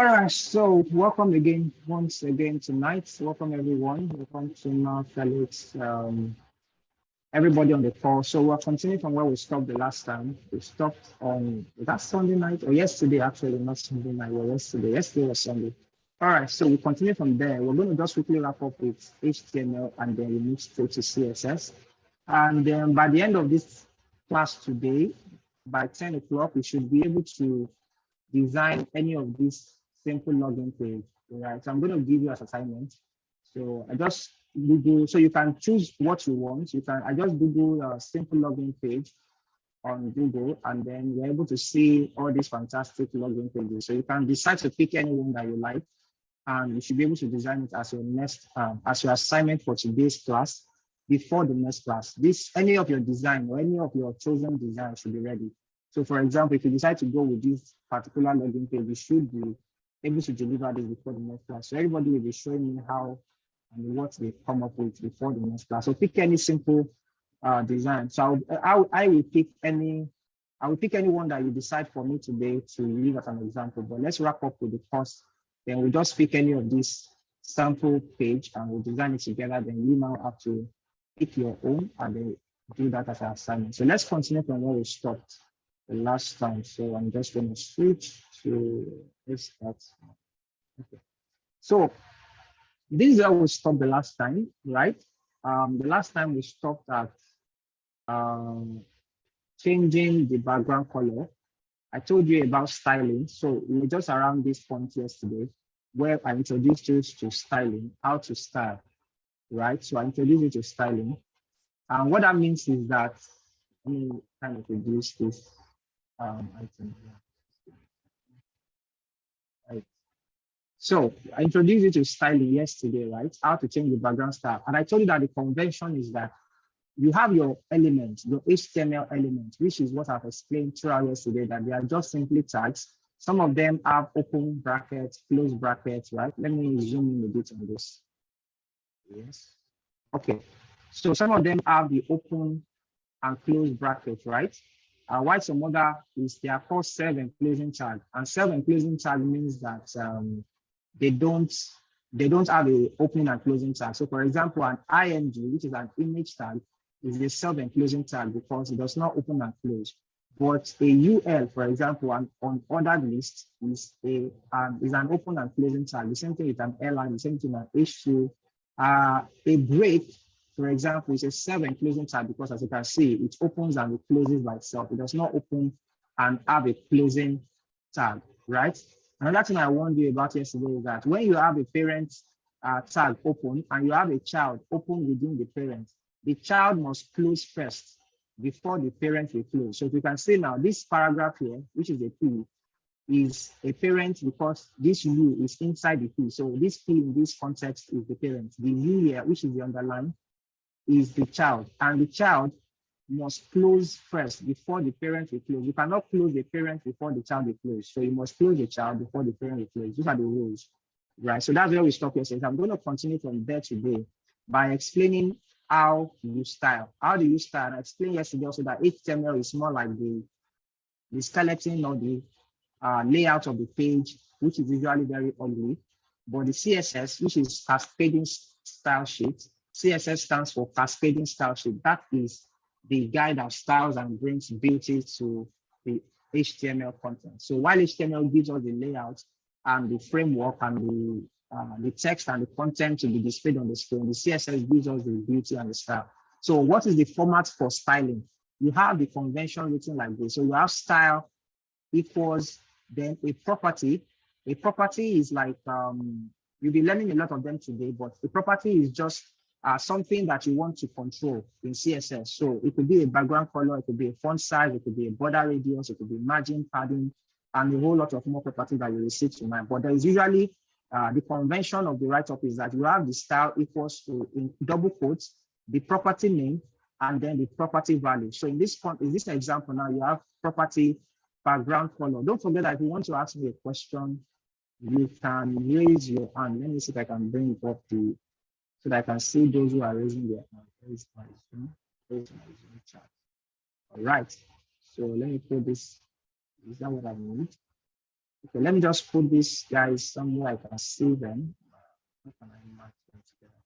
All right, so welcome again, once again tonight. Welcome everyone. Welcome to my fellows, everybody on the call. So we're continuing from where we stopped the last time. We stopped on that Sunday night or yesterday, actually, not Sunday night, or yesterday. Yesterday was Sunday. All right, so we continue from there. We're going to just quickly wrap up with HTML and then we move straight to CSS. And then by the end of this class today, by 10 o'clock, we should be able to design any of these simple login page. Right. So I'm going to give you as assignment. So I just Google, so you can choose what you want. I just Google a simple login page on Google, and then you're able to see all these fantastic login pages. So you can decide to pick any one that you like, and you should be able to design it as your next, as your assignment for today's class before the next class. Any of your design or any of your chosen design should be ready. So for example, if you decide to go with this particular login page, you should be able to deliver this before the next class. So everybody will be showing me how and what they come up with before the next class. So pick any simple design. So I will pick any one that you decide for me today to use as an example. But let's wrap up with the course. Then we'll just pick any of these sample page and we'll design it together. Then you now have to pick your own and then do that as an assignment. So let's continue from where we stopped the last time. So I'm just going to switch to this start. Okay. So this is where we stopped the last time, right? The last time we stopped at changing the background color. I told you about styling. So we were just around this point yesterday where I introduced you to styling, how to style, right? So I introduced you to styling. And what that means is that, let me kind of reduce this item here. Right. So I introduced you to styling yesterday, right? How to change the background style. And I told you that the convention is that you have your elements, your HTML elements, which is what I've explained throughout yesterday, that they are just simply tags. Some of them have open brackets, close brackets, right? Let me zoom in a bit on this. Yes. Okay. So some of them have the open and close brackets, right? While some other they are called self-enclosing tag. And self-enclosing tag means that they don't have a opening and closing tag. So for example, an img, which is an image tag, is a self-enclosing tag because it does not open and close. But a UL, for example, on ordered list is an open and closing tag. The same thing with an airline, the same thing with an H2. A break, for example, is a self-enclosing tag because, as you can see, it opens and it closes by itself. It does not open and have a closing tag, right? Another thing I warned you about yesterday is that when you have a parent tag open and you have a child open within the parent, the child must close first before the parent will close. So if you can see now, this paragraph here, which is a P, is a parent because this U is inside the P. So this P in this context is the parent. The U here, which is the underline, is the child. And the child must close first before the parent will close. You cannot close the parent before the child will close. So you must close the child before the parent will close. These are the rules, right? So that's where we stop yesterday. I'm going to continue from there today by explaining how you style. How do you style? I explained yesterday also that HTML is more like the skeleton or the layout of the page, which is usually very ugly. But the CSS, which is cascading style sheet, CSS stands for cascading style sheet. That is the guide that styles and brings beauty to the HTML content. So while HTML gives us the layout and the framework and the text and the content to be displayed on the screen, the CSS gives us the beauty and the style. So what is the format for styling? You have the convention written like this. So you have style equals then a property. A property is like, you'll be learning a lot of them today, but a property is just something that you want to control in CSS. So it could be a background color, it could be a font size, it could be a border radius, it could be margin, padding, and a whole lot of more properties that you will see tonight. But there is usually the convention of the write-up is that you have the style equals to, in double quotes, the property name, and then the property value. So in this example now, you have property background color. Don't forget that if you want to ask me a question, you can raise your hand. Let me see if I can bring it up to so that I can see those who are raising their hand. Where's my Zoom chat? All right. So let me put this. Is that what I need? Okay, let me just put these guys somewhere I can see them. How can I mark them together?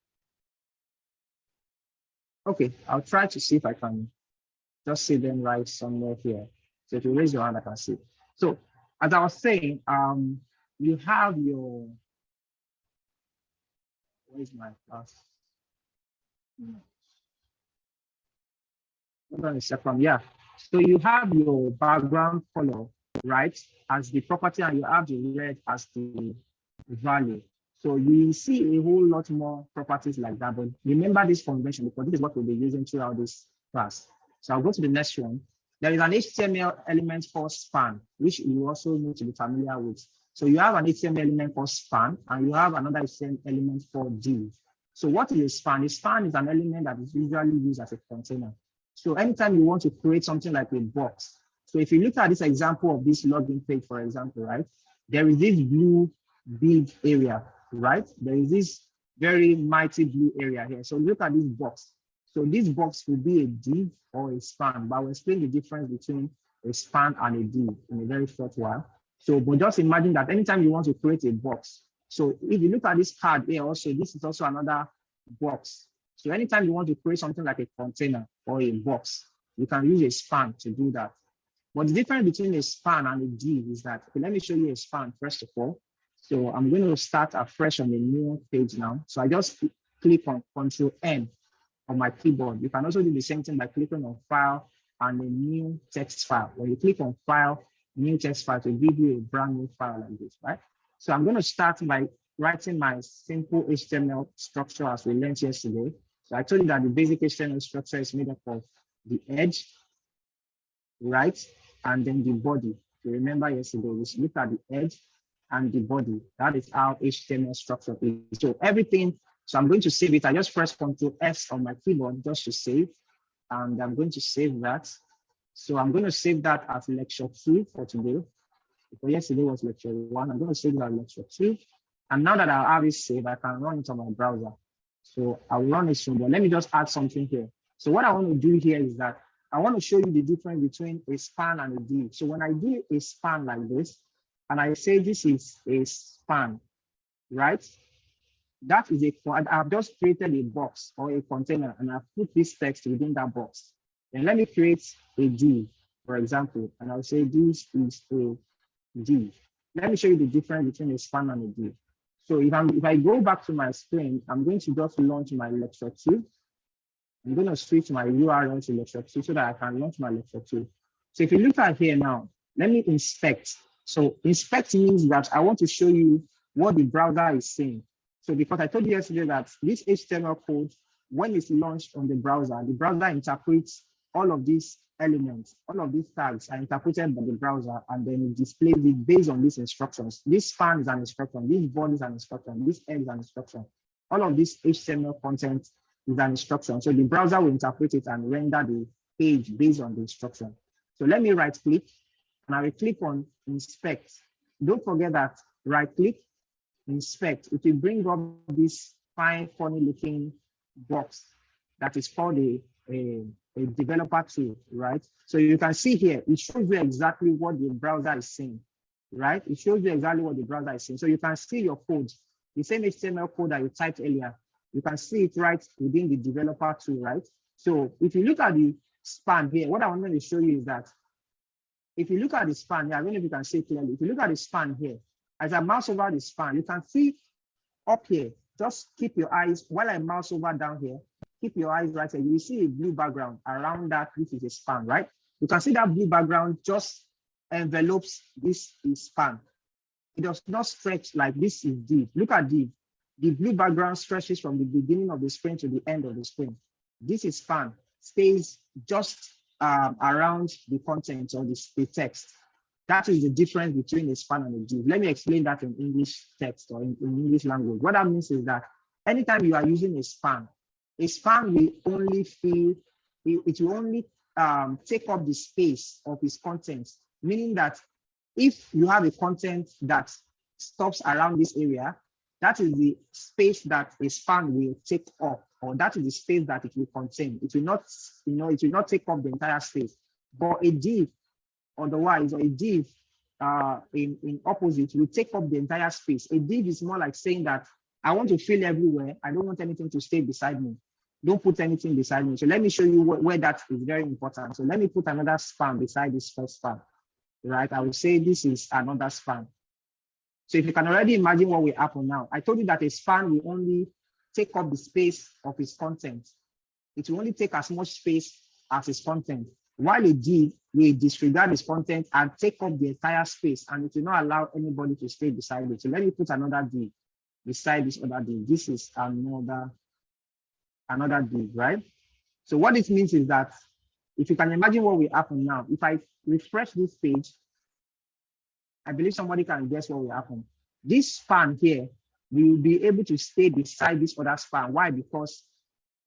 Okay, I'll try to see if I can just see them right somewhere here. So if you raise your hand, I can see. So as I was saying, you have your, where's my class? Hold on a second. Yeah. So you have your background color, right, as the property, and you have the red as the value. So you see a whole lot more properties like that. But remember this convention, because this is what we'll be using throughout this class. So I'll go to the next one. There is an HTML element called span, which you also need to be familiar with. So you have an HTML element called span, and you have another HTML element called div. So what is a span? A span is an element that is usually used as a container. So anytime you want to create something like a box, so if you look at this example of this login page, for example, right, there is this blue big area, right? There is this very mighty blue area here. So look at this box. So this box will be a div or a span, but I'll explain the difference between a span and a div in a very short while. So, but just imagine that anytime you want to create a box, so if you look at this card here also, this is also another box. So anytime you want to create something like a container or a box, you can use a span to do that. But the difference between a span and a div is that, okay, let me show you a span first of all. So I'm going to start afresh on a new page now. So I just click on Control N on my keyboard. You can also do the same thing by clicking on File and a new text file. When you click on File, new text file, to give you a brand new file like this, right? So I'm going to start by writing my simple HTML structure as we learned yesterday. So I told you that the basic HTML structure is made up of the edge, right, and then the body. So remember yesterday, we looked at the edge and the body. That is how HTML structure is. So everything, so I'm going to save it. I just press Ctrl S on my keyboard just to save, and I'm going to save that. So I'm going to save that as lecture 2 for today. Because yesterday was lecture 1. I'm going to save that as lecture 2. And now that I have it saved, I can run it on my browser. So I'll run it soon, but let me just add something here. So what I want to do here is that I want to show you the difference between a span and a div. So when I do a span like this, and I say this is a span, right? That is I've just created a box or a container, and I've put this text within that box. And let me create a div, for example, and I'll say this is a div. Let me show you the difference between a span and a div. So if I go back to my screen, I'm going to just launch my lecture 2. I'm going to switch my URL to lecture 2 so that I can launch my lecture 2. So if you look at here now, let me inspect. So inspect means that I want to show you what the browser is saying. So because I told you yesterday that this HTML code, when it's launched on the browser interprets all of these elements, all of these tags are interpreted by the browser, and then it displays it based on these instructions. This span is an instruction, this body is an instruction, this end is an instruction. All of this HTML content is an instruction. So the browser will interpret it and render the page based on the instruction. So let me right click, and I will click on inspect. Don't forget that right click, inspect, it will bring up this fine, funny looking box that is called a developer tool, right? So you can see here, it shows you exactly what the browser is saying, right? It shows you exactly what the browser is saying. So you can see your code, the same HTML code that you typed earlier. You can see it right within the developer tool, right? So if you look at the span here, what I want to show you is that if you look at the span here, I don't know if you can see clearly. If you look at the span here, as I mouse over the span, you can see up here, just keep your eyes, while I mouse over down here, keep your eyes right here. You will see a blue background around that, which is a span, right? You can see that blue background just envelopes this span. It does not stretch like this is div. Look at div. The blue background stretches from the beginning of the screen to the end of the screen. This is span, stays just around the content or the text. That is the difference between a span and a div. Let me explain that in English text or in English language. What that means is that anytime you are using a span will only it will only take up the space of its content, meaning that if you have a content that stops around this area, that is the space that a span will take up, or that is the space that it will contain. It will not, it will not take up the entire space. But a div, otherwise, or a div in opposite will take up the entire space. A div is more like saying that I want to fill everywhere. I don't want anything to stay beside me. Don't put anything beside me. So let me show you where that is very important. So let me put another span beside this first span, right? I will say this is another span. So if you can already imagine what will happen now, I told you that a span will only take up the space of its content. It will only take as much space as its content. While a div will disregard its content and take up the entire space, and it will not allow anybody to stay beside it. So let me put another div beside this other div. This is another div, right? So what it means is that if you can imagine what will happen now, if I refresh this page, I believe somebody can guess what will happen. This span here will be able to stay beside this other span. Why? Because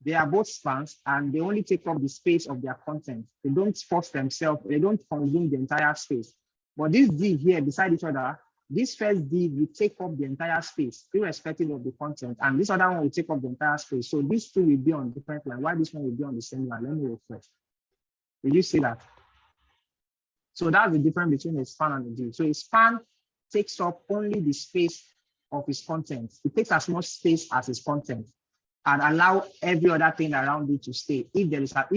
they are both spans and they only take up the space of their content. They don't force themselves, they don't consume the entire space. But this div here beside each other, this first div will take up the entire space, irrespective of the content. And this other one will take up the entire space. So these two will be on different line. Why this one will be on the same line? Let me refresh. Did you see that? So that's the difference between a span and a div. So a span takes up only the space of its content. It takes as much space as its content and allow every other thing around it to stay. If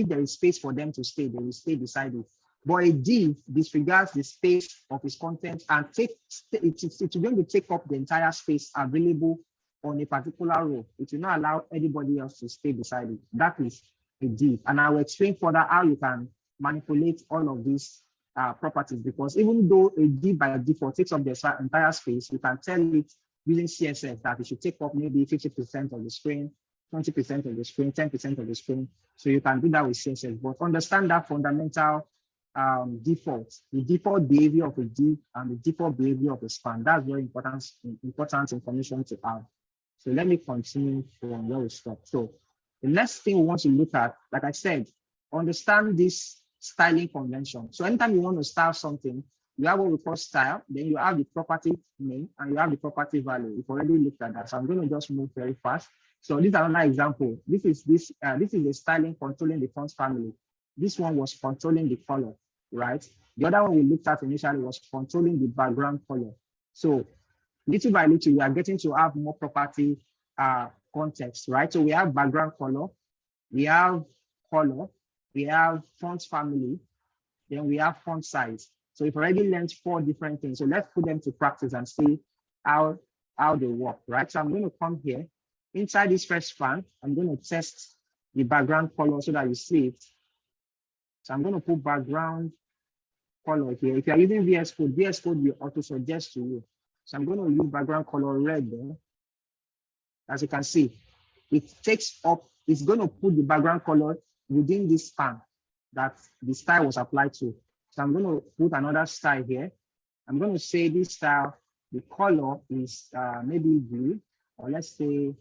there is space for them to stay, they will stay beside it. But a div disregards the space of its content and it's going to take up the entire space available on a particular row. It will not allow anybody else to stay beside it. That is a div. And I will explain further how you can manipulate all of these properties, because even though a div by default takes up the entire space, you can tell it using CSS that it should take up maybe 50% of the screen, 20% of the screen, 10% of the screen. So you can do that with CSS, but understand that fundamental default, the default behavior of a div and the default behavior of a span. That's very important information to have. So let me continue from where we stopped. So the next thing we want to look at, like I said, understand this styling convention. So anytime you want to style something, you have what we call style, then you have the property name and you have the property value. We've already looked at that. So I'm going to just move very fast. So this is another example. This is the styling controlling the font family. This one was controlling the color, right? The other one we looked at initially was controlling the background color. So little by little, we are getting to have more property context, right? So we have background color, we have color, we have font family, then we have font size. So we've already learned 4 different things. So let's put them to practice and see how they work, right? So I'm going to come here. Inside this first span, I'm going to test the background color so that you see it. So I'm going to put background color here. If you're using VS Code will auto suggest to you. So I'm going to use background color red there. As you can see, it takes up, it's going to put the background color within this span that the style was applied to. So I'm going to put another style here. I'm going to say this style, the color is maybe blue, or let's say,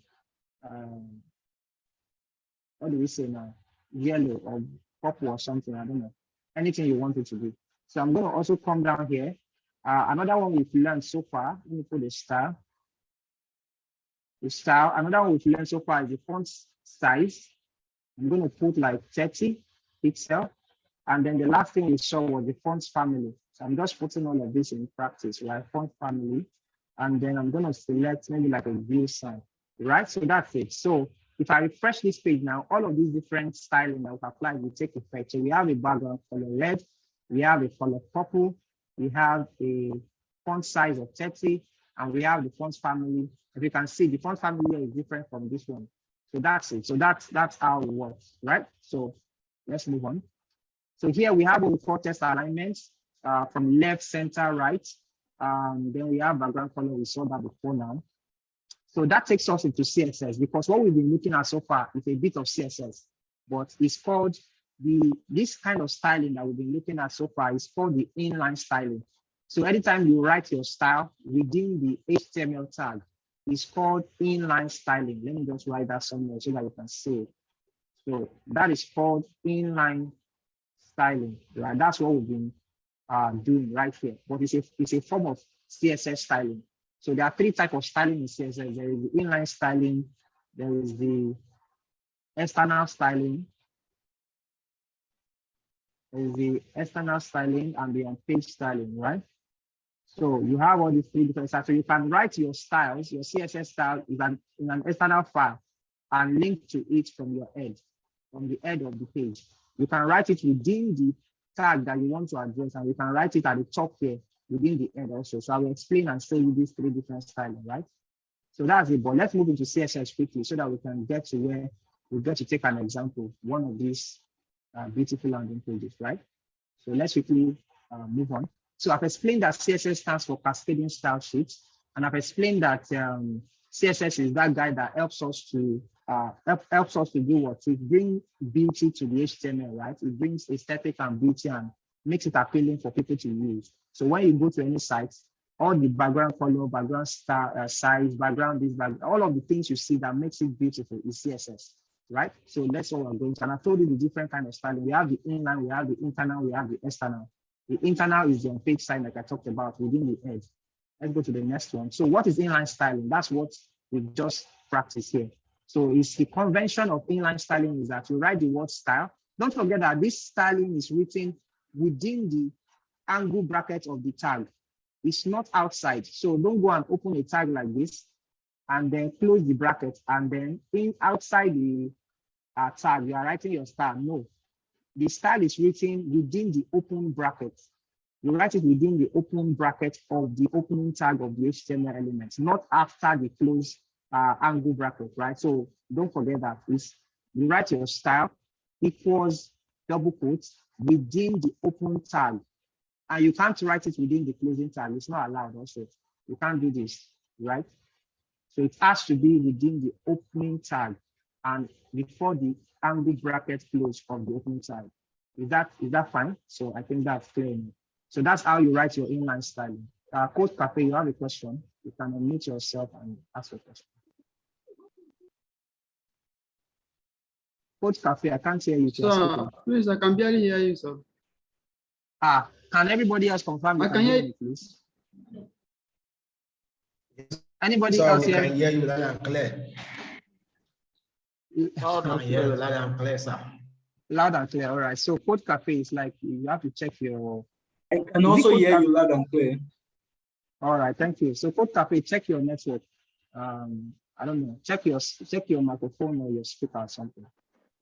what do we say now? Yellow or purple or something, I don't know. Anything you want it to be. So I'm going to also come down here. Another one we've learned so far, let me put a style. The style, another one we've learned so far is the font size. I'm going to put like 30 pixel. And then the last thing we saw was the font family. So I'm just putting all of this in practice, right? Font family. And then I'm going to select maybe like a view sign, right? So that's it. So if I refresh this page now, all of these different styling that we've applied will take effect. So we have a background color red, we have a color purple, we have a font size of 30, and we have the font family. As you can see, the font family is different from this one. So that's it. So that's how it works, right? So let's move on. So here we have what we call test alignments from left, center, right. Then we have background color. We saw that before now. So that takes us into CSS, because what we've been looking at so far is a bit of CSS, but it's called this kind of styling that we've been looking at so far is called the inline styling. So anytime you write your style within the HTML tag, it's called inline styling. Let me just write that somewhere so that you can see it. So that is called inline styling, right? That's what we've been doing right here. But it's a form of CSS styling. So there are 3 types of styling in CSS. There is the inline styling, there is the external styling, there is the external styling, and the on-page styling, right? So you have all these three different styles. So you can write your styles, your CSS style is in an external file and link to it from your head, from the head of the page. You can write it within the tag that you want to address, and you can write it at the top here within the head also. So I will explain and show you these three different styling, right? So that's it. But let's move into CSS quickly so that we can get to where we get to take an example, one of these beautiful landing pages, right? So let's quickly move on. So I've explained that CSS stands for Cascading Style Sheets, and I've explained that CSS is that guy that helps us to do what? To bring beauty to the HTML, right? It brings aesthetic and beauty and makes it appealing for people to use. So when you go to any site, all the background color, background style, size, background this, all of the things you see that makes it beautiful is CSS, right? So that's what we're going to. And I told you the different kind of styling. We have the inline, we have the internal, we have the external. The internal is the on-page side, like I talked about, within the edge. Let's go to the next one. So what is inline styling? That's what we just practiced here. So it's the convention of inline styling is that you write the word style. Don't forget that this styling is written within the angle bracket of the tag. It's not outside. So don't go and open a tag like this and then close the bracket and then outside the tag, you are writing your style. No, the style is written within the open bracket. You write it within the open bracket of the opening tag of the HTML elements, not after the close angle bracket, right? So don't forget that. You write your style equals double quotes within the open tag. And you can't write it within the closing tag. It's not allowed also. You can't do this, right? So it has to be within the opening tag and before the angle bracket close of the opening tag. Is that fine? So I think that's clear. So that's how you write your inline styling. Code Cafe, you have a question. You can unmute yourself and ask a question. Code Cafe, I can't hear you. So, please, I can barely hear you, sir. Can everybody else confirm? I can hear you, please. Anybody else here? I can hear you loud and clear. Loud and clear, sir. Loud and clear. All right. So Code Cafe is like you have to check your. I can also hear you loud and clear. All right. Thank you. So Code Cafe, check your network. I don't know. Check your microphone or your speaker or something.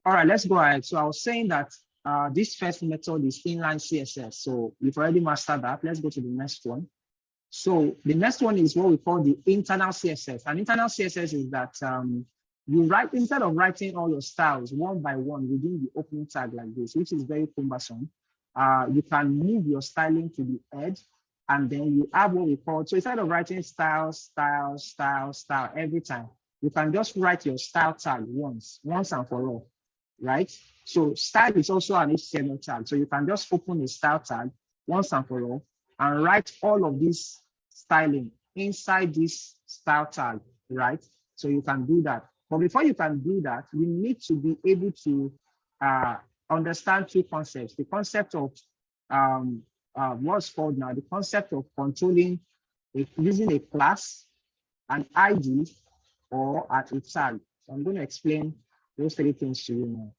All right. Let's go ahead. So I was saying that this first method is inline CSS. So we've already mastered that. Let's go to the next one. So the next one is what we call the internal CSS. And internal CSS is that you write, instead of writing all your styles one by one within the opening tag like this, which is very cumbersome, you can move your styling to the edge, and then you have what we call, so instead of writing style every time, you can just write your style tag once and for all, right? So style is also an HTML tag. So you can just open a style tag once and for all and write all of this styling inside this style tag, right? So you can do that. But before you can do that, you need to be able to understand two concepts. The concept of what's called now, the concept of controlling using a class, an ID, or a tag. So I'm going to explain those three things to you now.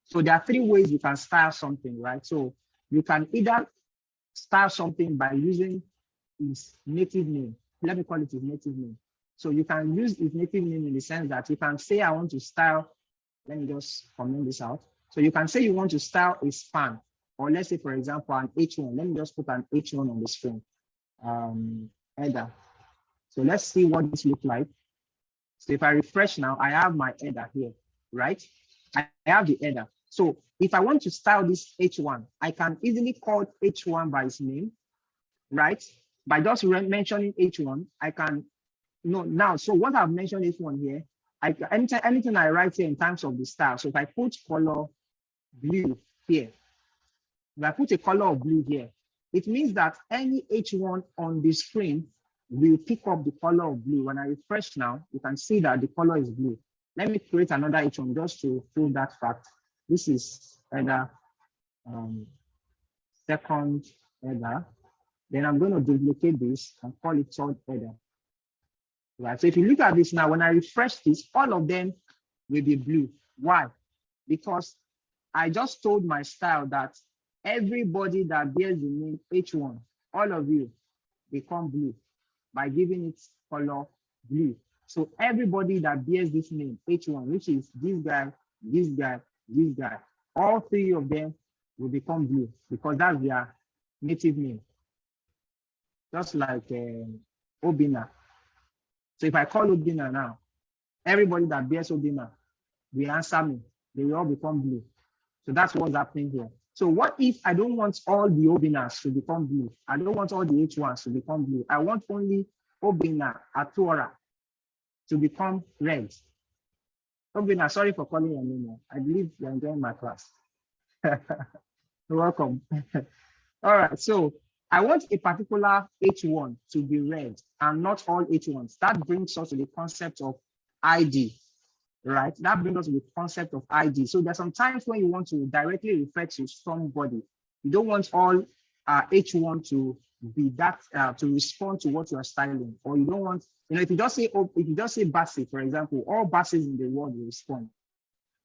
So there are three ways you can style something, right? So you can either style something by using its native name. Let me call it its native name. So you can use its native name in the sense that you can say, I want to style, let me just comment this out. So you can say you want to style a span, or let's say, for example, an H1. Let me just put an H1 on the screen, header. So let's see what this looks like. So if I refresh now, I have my header here, right? I have the header. So if I want to style this H1, I can easily call H1 by its name, right? By just mentioning H1, I can now. So what I've mentioned H1 here, anything I write here in terms of the style. So if I put color blue here, if I put a color of blue here, it means that any H1 on the screen will pick up the color of blue. When I refresh now, you can see that the color is blue. Let me create another H1 just to prove that fact. This is header, second header. Then I'm going to duplicate this and call it third header. Right. So if you look at this now, when I refresh this, all of them will be blue. Why? Because I just told my style that everybody that bears the name H1 all of you become blue by giving it color blue. So everybody that bears this name, H1, which is this guy, this guy, this guy, all three of them will become blue because that's their native name. Just like Obina. So if I call Obina now, everybody that bears Obina will answer me. They will all become blue. So that's what's happening here. So what if I don't want all the Obinas to become blue? I don't want all the H1s to become blue. I want only Obina, Atora to become red. Obina, sorry for calling your name. I believe you're enjoying my class. You're welcome. All right, so I want a particular H1 to be red and not all H1s. That brings us to the concept of ID, right? That brings us to the concept of ID. So there's some times when you want to directly refer to somebody. You don't want all H1 to be that to respond to what you are styling, or you don't want, if you just say Bassi, for example, all Bassis in the world will respond.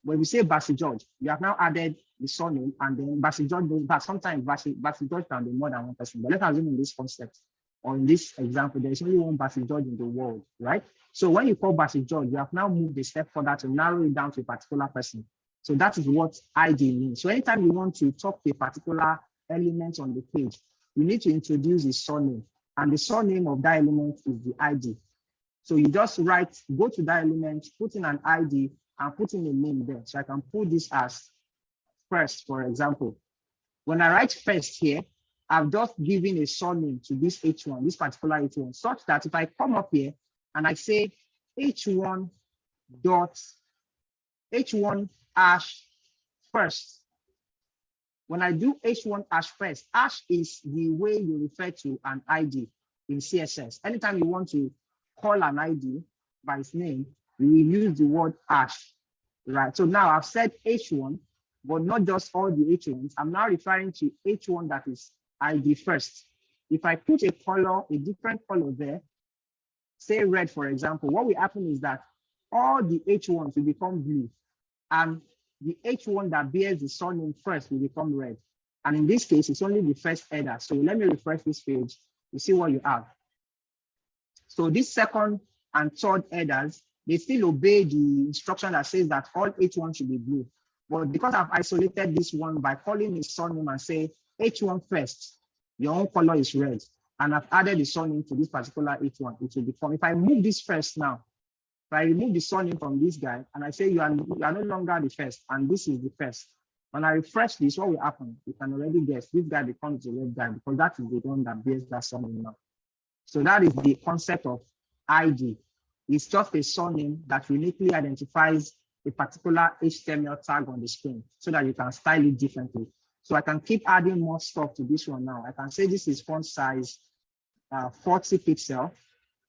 When we say Bassi George, you have now added the surname, and then Bassi George goes back. Sometimes Bassi George can be more than one person, but let's assume in this concept or in this example, there is only one Bassi George in the world, right? So when you call Bassi George, you have now moved a step further to narrow it down to a particular person. So that is what ID means. So anytime you want to talk to a particular element on the page, you need to introduce the surname, and the surname of that element is the ID. So you just go to that element, put in an ID, and put in a name there. So I can put this as first, for example. When I write first here, I've just given a surname to this H1, this particular H1, such that if I come up here and I say H1 hash first, when I do H1 hash first, hash is the way you refer to an ID in CSS. Anytime you want to call an ID by its name, we will use the word hash, right? So now I've said H1, but not just all the H1s. I'm now referring to H1 that is ID first. If I put a color, a different color there, say red, for example, what will happen is that all the H1s will become blue, and the H1 that bears the surname first will become red. And in this case, it's only the first header. So let me refresh this page. You see what you have. So this second and third headers, they still obey the instruction that says that all H1 should be blue. But because I've isolated this one by calling his surname and say H1 first, your own color is red. And I've added the surname to this particular H1, it will become, if I move this first now, if I remove the surname from this guy and I say you are no longer the first, and this is the first. When I refresh this, what will happen? You can already guess this guy becomes the red guy because that is the one that bears that surname now. So that is the concept of ID. It's just a surname that uniquely identifies a particular HTML tag on the screen so that you can style it differently. So I can keep adding more stuff to this one now. I can say this is font size 40 pixel.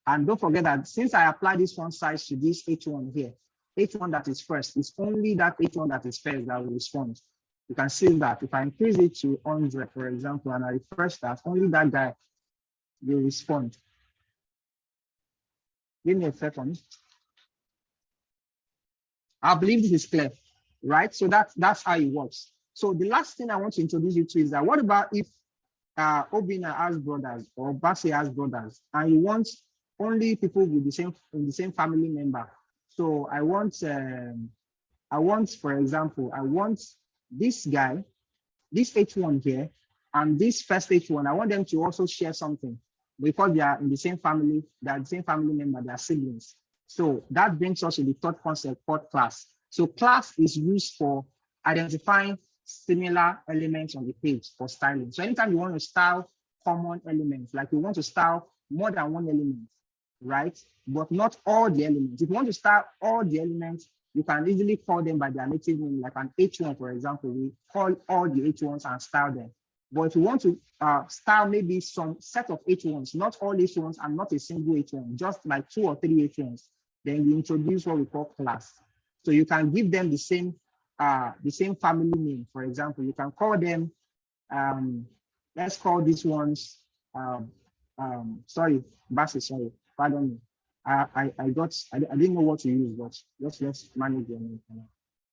And don't forget that since I apply this font size to this H1 here, H1 that is first, it's only that H1 that is first that will respond. You can see that if I increase it to 100, for example, and I refresh that, only that guy will respond. Give me a second. I believe this is clear, right? So that's how it works. So the last thing I want to introduce you to is that what about if Obina has brothers or Bassi has brothers, and you want only people with the same family member? So I want, for example, I want this guy, this H1 here, and this first H1. I want them to also share something because they are in the same family. They are the same family member. They are siblings. So that brings us to the third concept called class. So class is used for identifying similar elements on the page for styling. So anytime you want to style common elements, like you want to style more than one element, right? But not all the elements. If you want to style all the elements, you can easily call them by their native name, like an H1, for example. We call all the H1s and style them. But if you want to style maybe some set of H1s, not all H1s and not a single H1, just like 2 or 3 H1s, then we introduce what we call class. So you can give them the same family name. For example, you can call them, let's call these ones, sorry, Bassi, sorry, pardon me. I didn't know what to use, but let's manage them.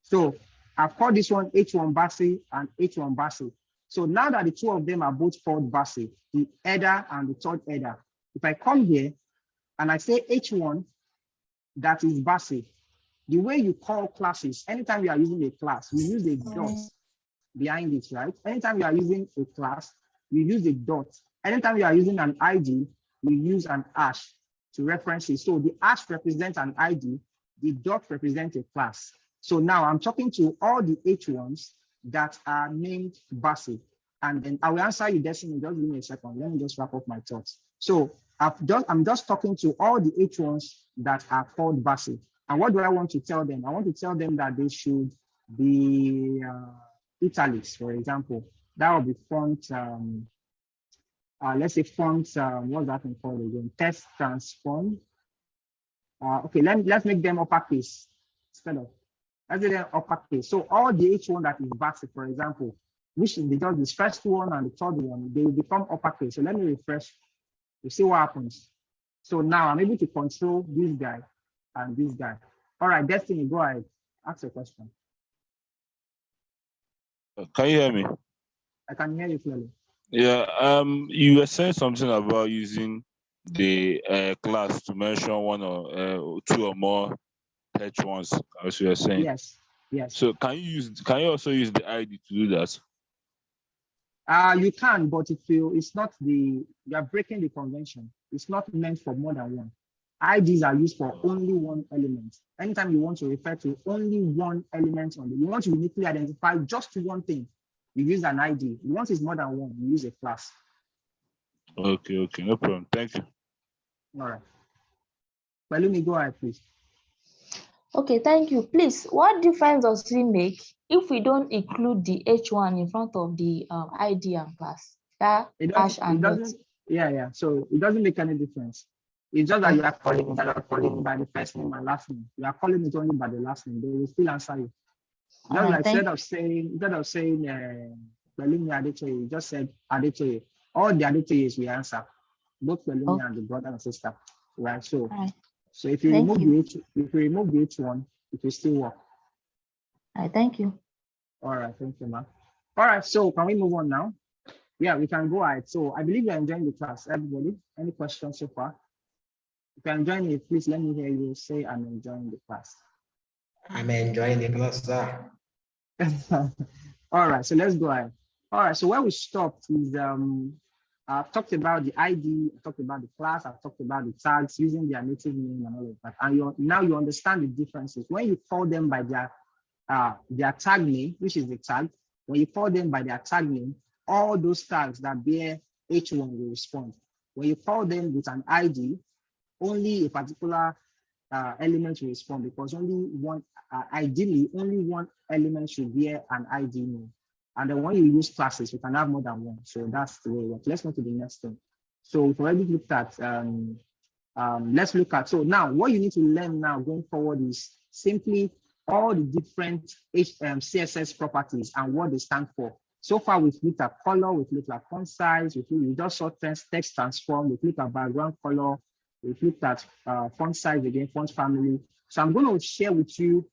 So I've called this one H1 Bassi and H1 Bassi. So now that the two of them are both called base, the header and the third header, if I come here and I say H1, that is base. The way you call classes, anytime you are using a class, we use a dot behind it, right? Anytime you are using a class, we use a dot. Anytime you are using an ID, we use an hash to reference it. So the hash represents an ID, the dot represents a class. So now I'm talking to all the H1s that are named base. And then I will answer you, Destiny. Just give me a second. Let me just wrap up my thoughts. So I'm just talking to all the H1s that are called base. And what do I want to tell them? I want to tell them that they should be italics, for example. That will be font, let's say font, what's that thing called again? Text transform. Okay, let's make them uppercase instead of, let's make them uppercase. So all the H1 that is base, for example, which is just this first one and the third one, they will become uppercase. So let me refresh to see what happens. So now I'm able to control this guy and this guy. All right, Destiny, go ahead. Ask a question. Can you hear me? I can hear you clearly. Yeah, you were saying something about using the class to mention one or two or more H1s, as you were saying. Yes, yes. So can you also use the ID to do that? You can, but it's not you are breaking the convention. It's not meant for more than one. IDs are used for only one element. Anytime you want to refer to only one element on you want to uniquely identify just one thing, you use an ID. Once it's more than one, you use a class. Okay, no problem. Thank you. All right. Well, let me go ahead, please. Okay, thank you. Please, what difference does it make if we don't include the H1 in front of the ID and class? That hash and dot. Yeah. So it doesn't make any difference. It's just that you are calling by the first name and last name. You are calling it only by the last name. They will still answer you. Just like instead of saying Pelumi Adetoye, you just said Adetoye. All the Adetoyes we answer, both Pelumi and the brother and sister, right? So, so if you remove the H1, it will still work. All right, thank you. All right, thank you, ma'am. All right, so can we move on now? Yeah, we can go ahead. So I believe you're enjoying the class, everybody. Any questions so far? If you're enjoying it, please let me hear you say I'm enjoying the class. I'm enjoying the class, sir. All right, so let's go ahead. All right, so where we stopped is I've talked about the ID, I talked about the class, I've talked about the tags using their native name and all of that. And now you understand the differences. When you call them by their tag name, which is the tag, when you call them by their tag name, all those tags that bear H1 will respond. When you call them with an ID, only a particular element will respond because only one, ideally, only one element should bear an ID name. And then when you use classes, you can have more than one. So that's the way it works. Let's go to the next thing. So we've already looked at, let's look at, so now what you need to learn now going forward is simply all the different CSS properties and what they stand for. So far, we've looked at color, we've looked at font size, we just saw text transform, we've looked at background color, we've looked at font size again, font family. So I'm going to share with you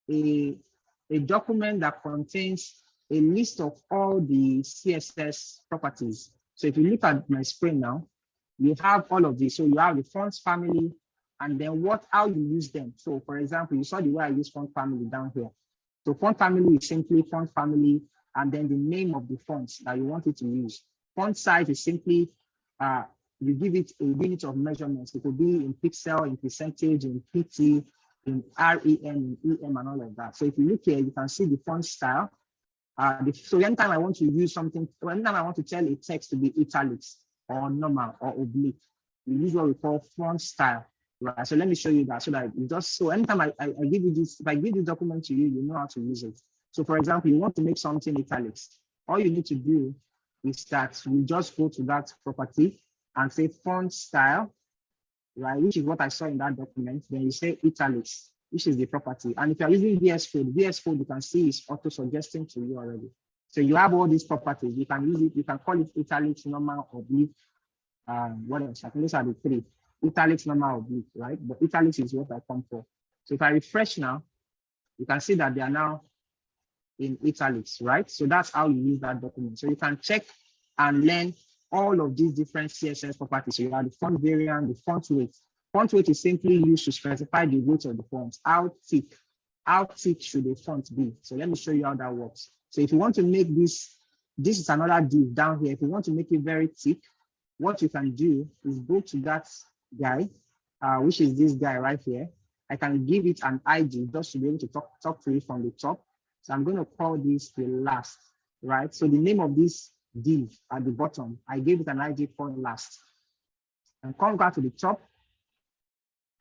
a document that contains a list of all the CSS properties. So if you look at my screen now, you have all of these. So you have the fonts family, and then how you use them. So for example, you saw the way I use font family down here. So font family is simply font family, and then the name of the fonts that you want it to use. Font size is simply, you give it a unit of measurements. It could be in pixel, in percentage, in PT, in REM, in EM, and all of that. So if you look here, you can see the font style. So anytime I want to use something, anytime I want to tell a text to be italics or normal or oblique, we use what we call font style. Right. So let me show you that so that you just, so anytime I give you this, if I give this document to you, you know how to use it. So for example, you want to make something italics. All you need to do is that you just go to that property and say font style, right, which is what I saw in that document. Then you say italics, which is the property. And if you're using VS Code, you can see is auto-suggesting to you already. So you have all these properties. You can use it, you can call it italics, normal, oblique. What else? I think those are the three. Italics, normal, oblique, right? But italics is what I come for. So if I refresh now, you can see that they are now in italics, right? So that's how you use that document. So you can check and learn all of these different CSS properties. So you have the font variant, the font weight. Font weight is simply used to specify the weight of the font. How thick should the font be? So let me show you how that works. So if you want to make this is another div down here. If you want to make it very thick, what you can do is go to that guy, which is this guy right here. I can give it an ID just to be able to talk to it from the top. So I'm going to call this the last, right? So the name of this div at the bottom, I gave it an ID called last. And come back to the top.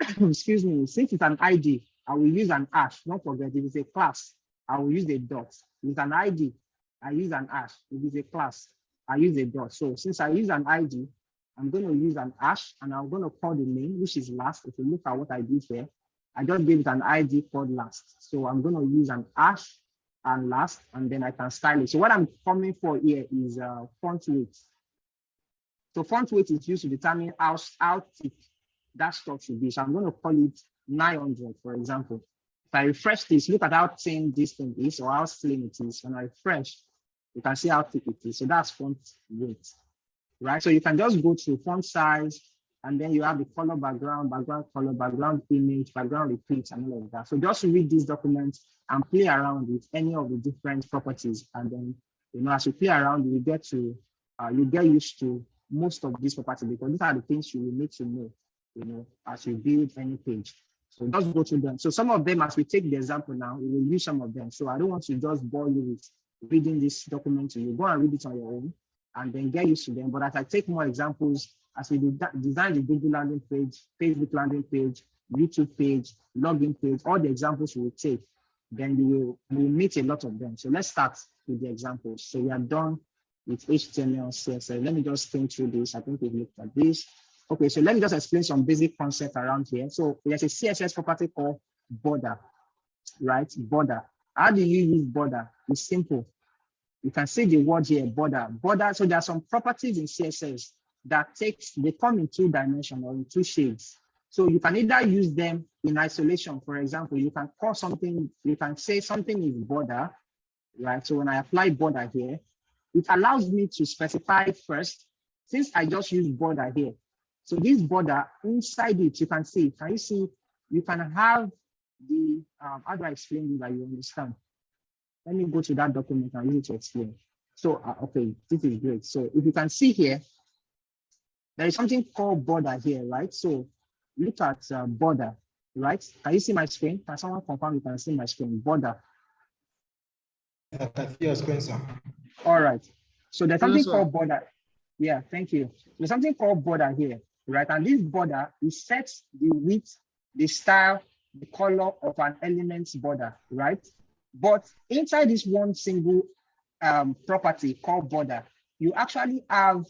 Excuse me, since it's an ID, I will use an hash. Don't forget, if it's a class, I will use a dot. If it's an ID, I use an hash. If it's a class, I use a dot. So since I use an ID, I'm going to use an hash and I'm going to call the name, which is last. If you look at what I did here, I just gave it an ID called last. So I'm going to use an hash and last, and then I can style it. So what I'm coming for here is font weight. So font weight is used to determine how thick that stuff should be. So I'm going to call it 900, for example. If I refresh this, look at how thin this thing is or how slim it is. When I refresh, you can see how thick it is. So that's font weight, right? So you can just go to font size, and then you have the color background, background color, background image, background repeat, and all of that. So just read these documents and play around with any of the different properties. And then, as you play around, you get used to most of these properties, because these are the things you will need to know, as you build any page. So just go to them. So some of them, as we take the example now, we will use some of them. So I don't want to just bore you with reading this document to you. Go and read it on your own and then get used to them. But as I take more examples, as we design the Google landing page, Facebook landing page, YouTube page, login page, all the examples we will take, then we will meet a lot of them. So let's start with the examples. So we are done with HTML, CSS. Let me just think through this. I think we've looked at this. Okay, so let me just explain some basic concepts around here. So there's a CSS property called border, right? Border. How do you use border? It's simple. You can see the word here, border. Border. So there are some properties in CSS that they come in 2 dimensions or in 2 shades. So you can either use them in isolation. For example, you can call something, you can say something is border, right? So when I apply border here, it allows me to specify first, since I just use border here. So this border, inside it, you can see, can you see, you can have the, how do I explain this that you understand? Let me go to that document and use it to explain. So, okay, this is great. So if you can see here, there is something called border here, right? So look at border, right? Can you see my screen? Can someone confirm you can see my screen? Border. I can see your screen, sir. All right. So there's something Yes, sir. called border. Yeah, thank you. There's something called border here, right? And this border, it sets the width, the style, the color of an element's border, right? But inside this one single property called border, you actually have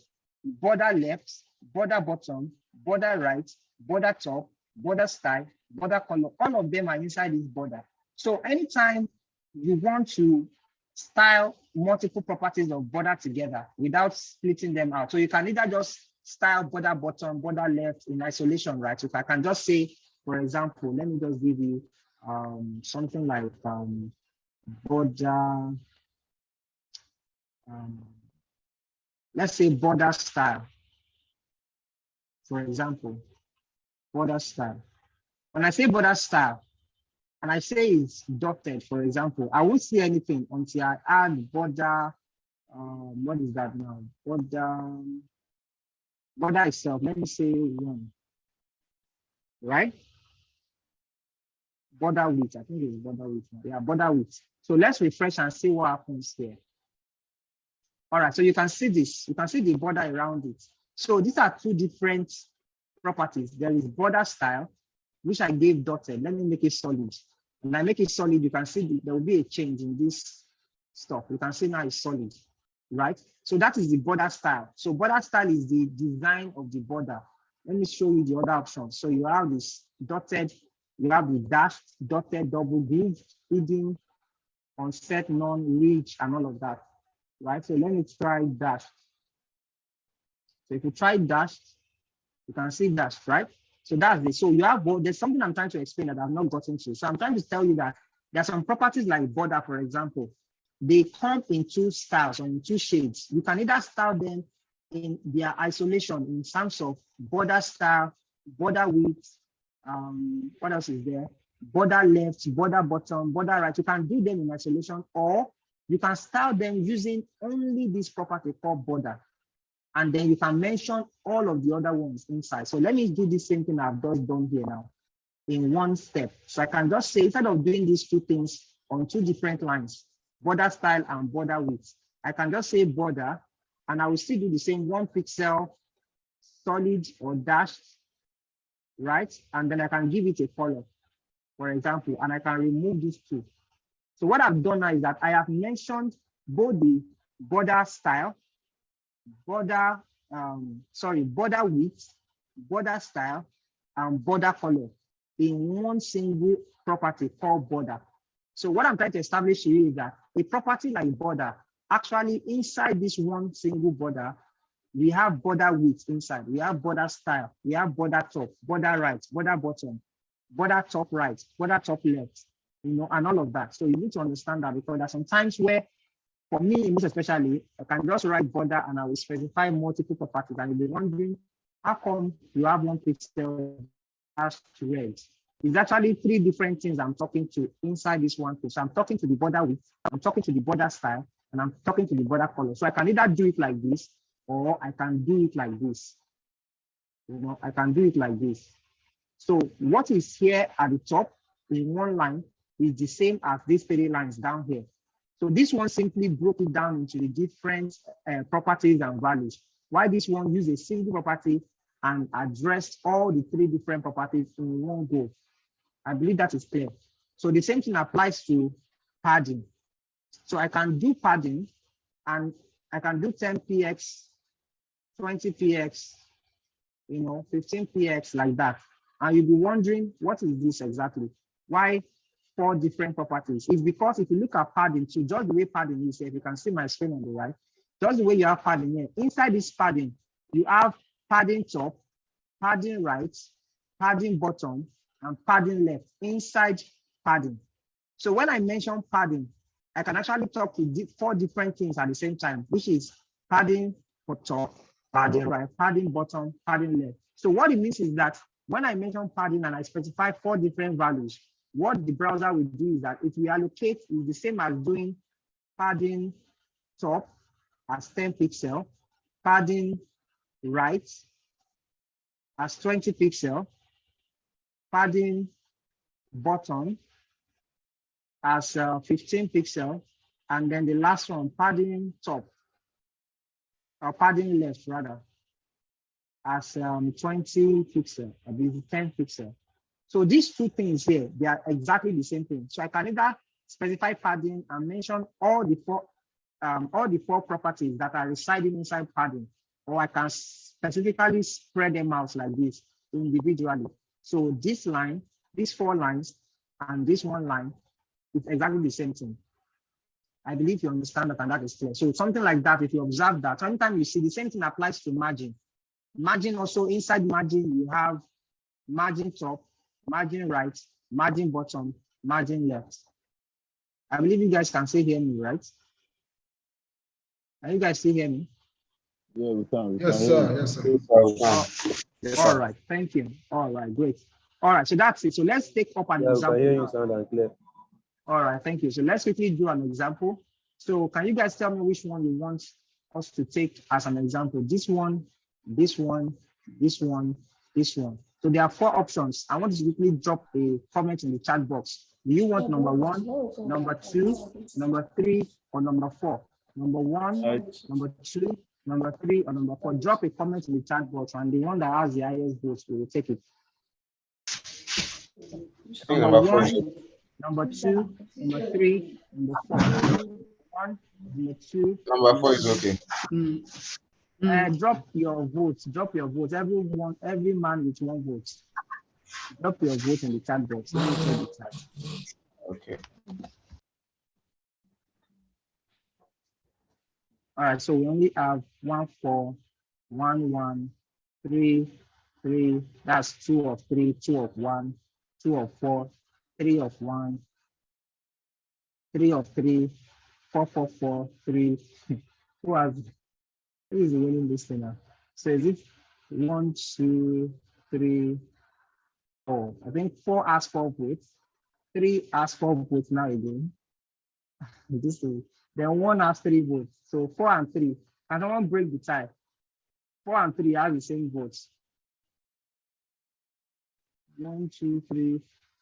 border left, border bottom, border right, border top, border style, border color. All of them are inside this border. So anytime you want to style multiple properties of border together without splitting them out, so you can either just style border bottom, border left in isolation, right? So if I can just say, for example, let me just give you something like border, let's say border style, for example, border style. When I say border style, and I say it's dotted, for example, I won't see anything until I add border, what is that now? Border itself, let me say 1, right? Border width, I think it's border width. Yeah, border width. So let's refresh and see what happens here. All right, so you can see this. You can see the border around it. So these are 2 different properties. There is border style, which I gave dotted. Let me make it solid. When I make it solid, you can see there will be a change in this stuff. You can see now it's solid, right? So that is the border style. So border style is the design of the border. Let me show you the other options. So you have this dotted, you have the dashed, dotted, double groove, hidden, unset, non-reach, and all of that, right? So let me try dashed. So if you try dashed, you can see dashed, right? So that's it. So you have, there's something I'm trying to explain that I've not gotten to. So I'm trying to tell you that there are some properties like border, for example, they come in two styles or in two shades. You can either style them in their isolation in terms of border style, border width, what else is there? Border left, border bottom, border right. You can do them in isolation, or you can style them using only this property called border. And then you can mention all of the other ones inside. So let me do the same thing I've just done here now in one step. So I can just say, instead of doing these two things on two different lines, border style and border width, I can just say border, and I will still do the same 1 pixel solid or dashed, right? And then I can give it a color, for example, and I can remove these two. So what I've done now is that I have mentioned both the border style, border width, border style, and border color in one single property called border. So what I'm trying to establish here is that a property like border, actually inside this one single border, we have border width inside, we have border style, we have border top, border right, border bottom, border top right, border top left, you know, and all of that. So you need to understand that, because there's some times where, for me, most especially, I can just write border and I will specify multiple properties, and you'll be wondering, how come you have 1 pixel as to red? It's actually 3 different things I'm talking to inside this one thing. So I'm talking to the border width, I'm talking to the border style, and I'm talking to the border color. So I can either do it like this, or I can do it like this. You know, I can do it like this. So what is here at the top in one line is the same as these 3 lines down here. So this one simply broke it down into the different properties and values, while this one used a single property and addressed all the 3 different properties in one go. I believe that is clear. So the same thing applies to padding. So I can do padding, and I can do 10px, 20px, you know, 15px, like that. And you'll be wondering, what is this exactly? Why 4 different properties? It's because if you look at padding too, just the way padding is, if you can see my screen on the right, just the way you have padding here, inside this padding, you have padding top, padding right, padding bottom, and padding left inside padding. So when I mention padding, I can actually talk to 4 different things at the same time, which is padding for top, padding right, padding bottom, padding left. So what it means is that when I mention padding and I specify 4 different values, what the browser will do is that it will allocate is the same as doing padding top as 10 pixel, padding right as 20 pixel, padding bottom as 15 pixel, and then the last one, padding top, or padding left rather, as 20 pixel, I believe 10 pixel. So these 2 things here, they are exactly the same thing. So I can either specify padding and mention all the 4 properties that are residing inside padding, or I can specifically spread them out like this individually. So this line, these 4 lines, and this 1 line, it's exactly the same thing. I believe you understand that, and that is clear. So something like that, if you observe that, sometimes you see the same thing applies to margin. Margin also, inside margin, you have margin top, margin right, margin bottom, margin left. I believe you guys can still hear me, right? Can you guys still hear me? Yeah, we can. Yes, sir. Yes, sir. Yes, All sir. right, thank you. All right, great. All right, so that's it. So let's take up an Yeah, we example. can hear now. you sound and clear. All right, thank you. So let's quickly do an example. So can you guys tell me which one you want us to take as an example? This one, this one, this one, this one. So there are 4 options. I want you to quickly drop a comment in the chat box. Do you want number 1, number 2, number 3, or number 4? Number 1, number 2, number 3, or number 4? Drop a comment in the chat box, and the one that has the highest votes, we will take it. Number 1, number 2, number 3, number 4. 1, number 2. Number 4 is okay. Drop your votes. Drop your votes. Everyone, every man with 1 vote. Drop your vote in the chat box. Let me check the chat. Okay. All right. So we only have 1, 4, 1, 1, 3, 3. That's 2 of 3, 2 of 1, 2 of 4, 3 of 1, 3 of 3, 4, 4, 3. Who is winning this thing now? So is it 1, 2, 3, 4? I think 4 has 4 votes. 3 has 4 votes now again. This is, then 1 has 3 votes. So 4 and 3. Can someone break the tie? 4 and 3 have the same votes. 1, 2, 3,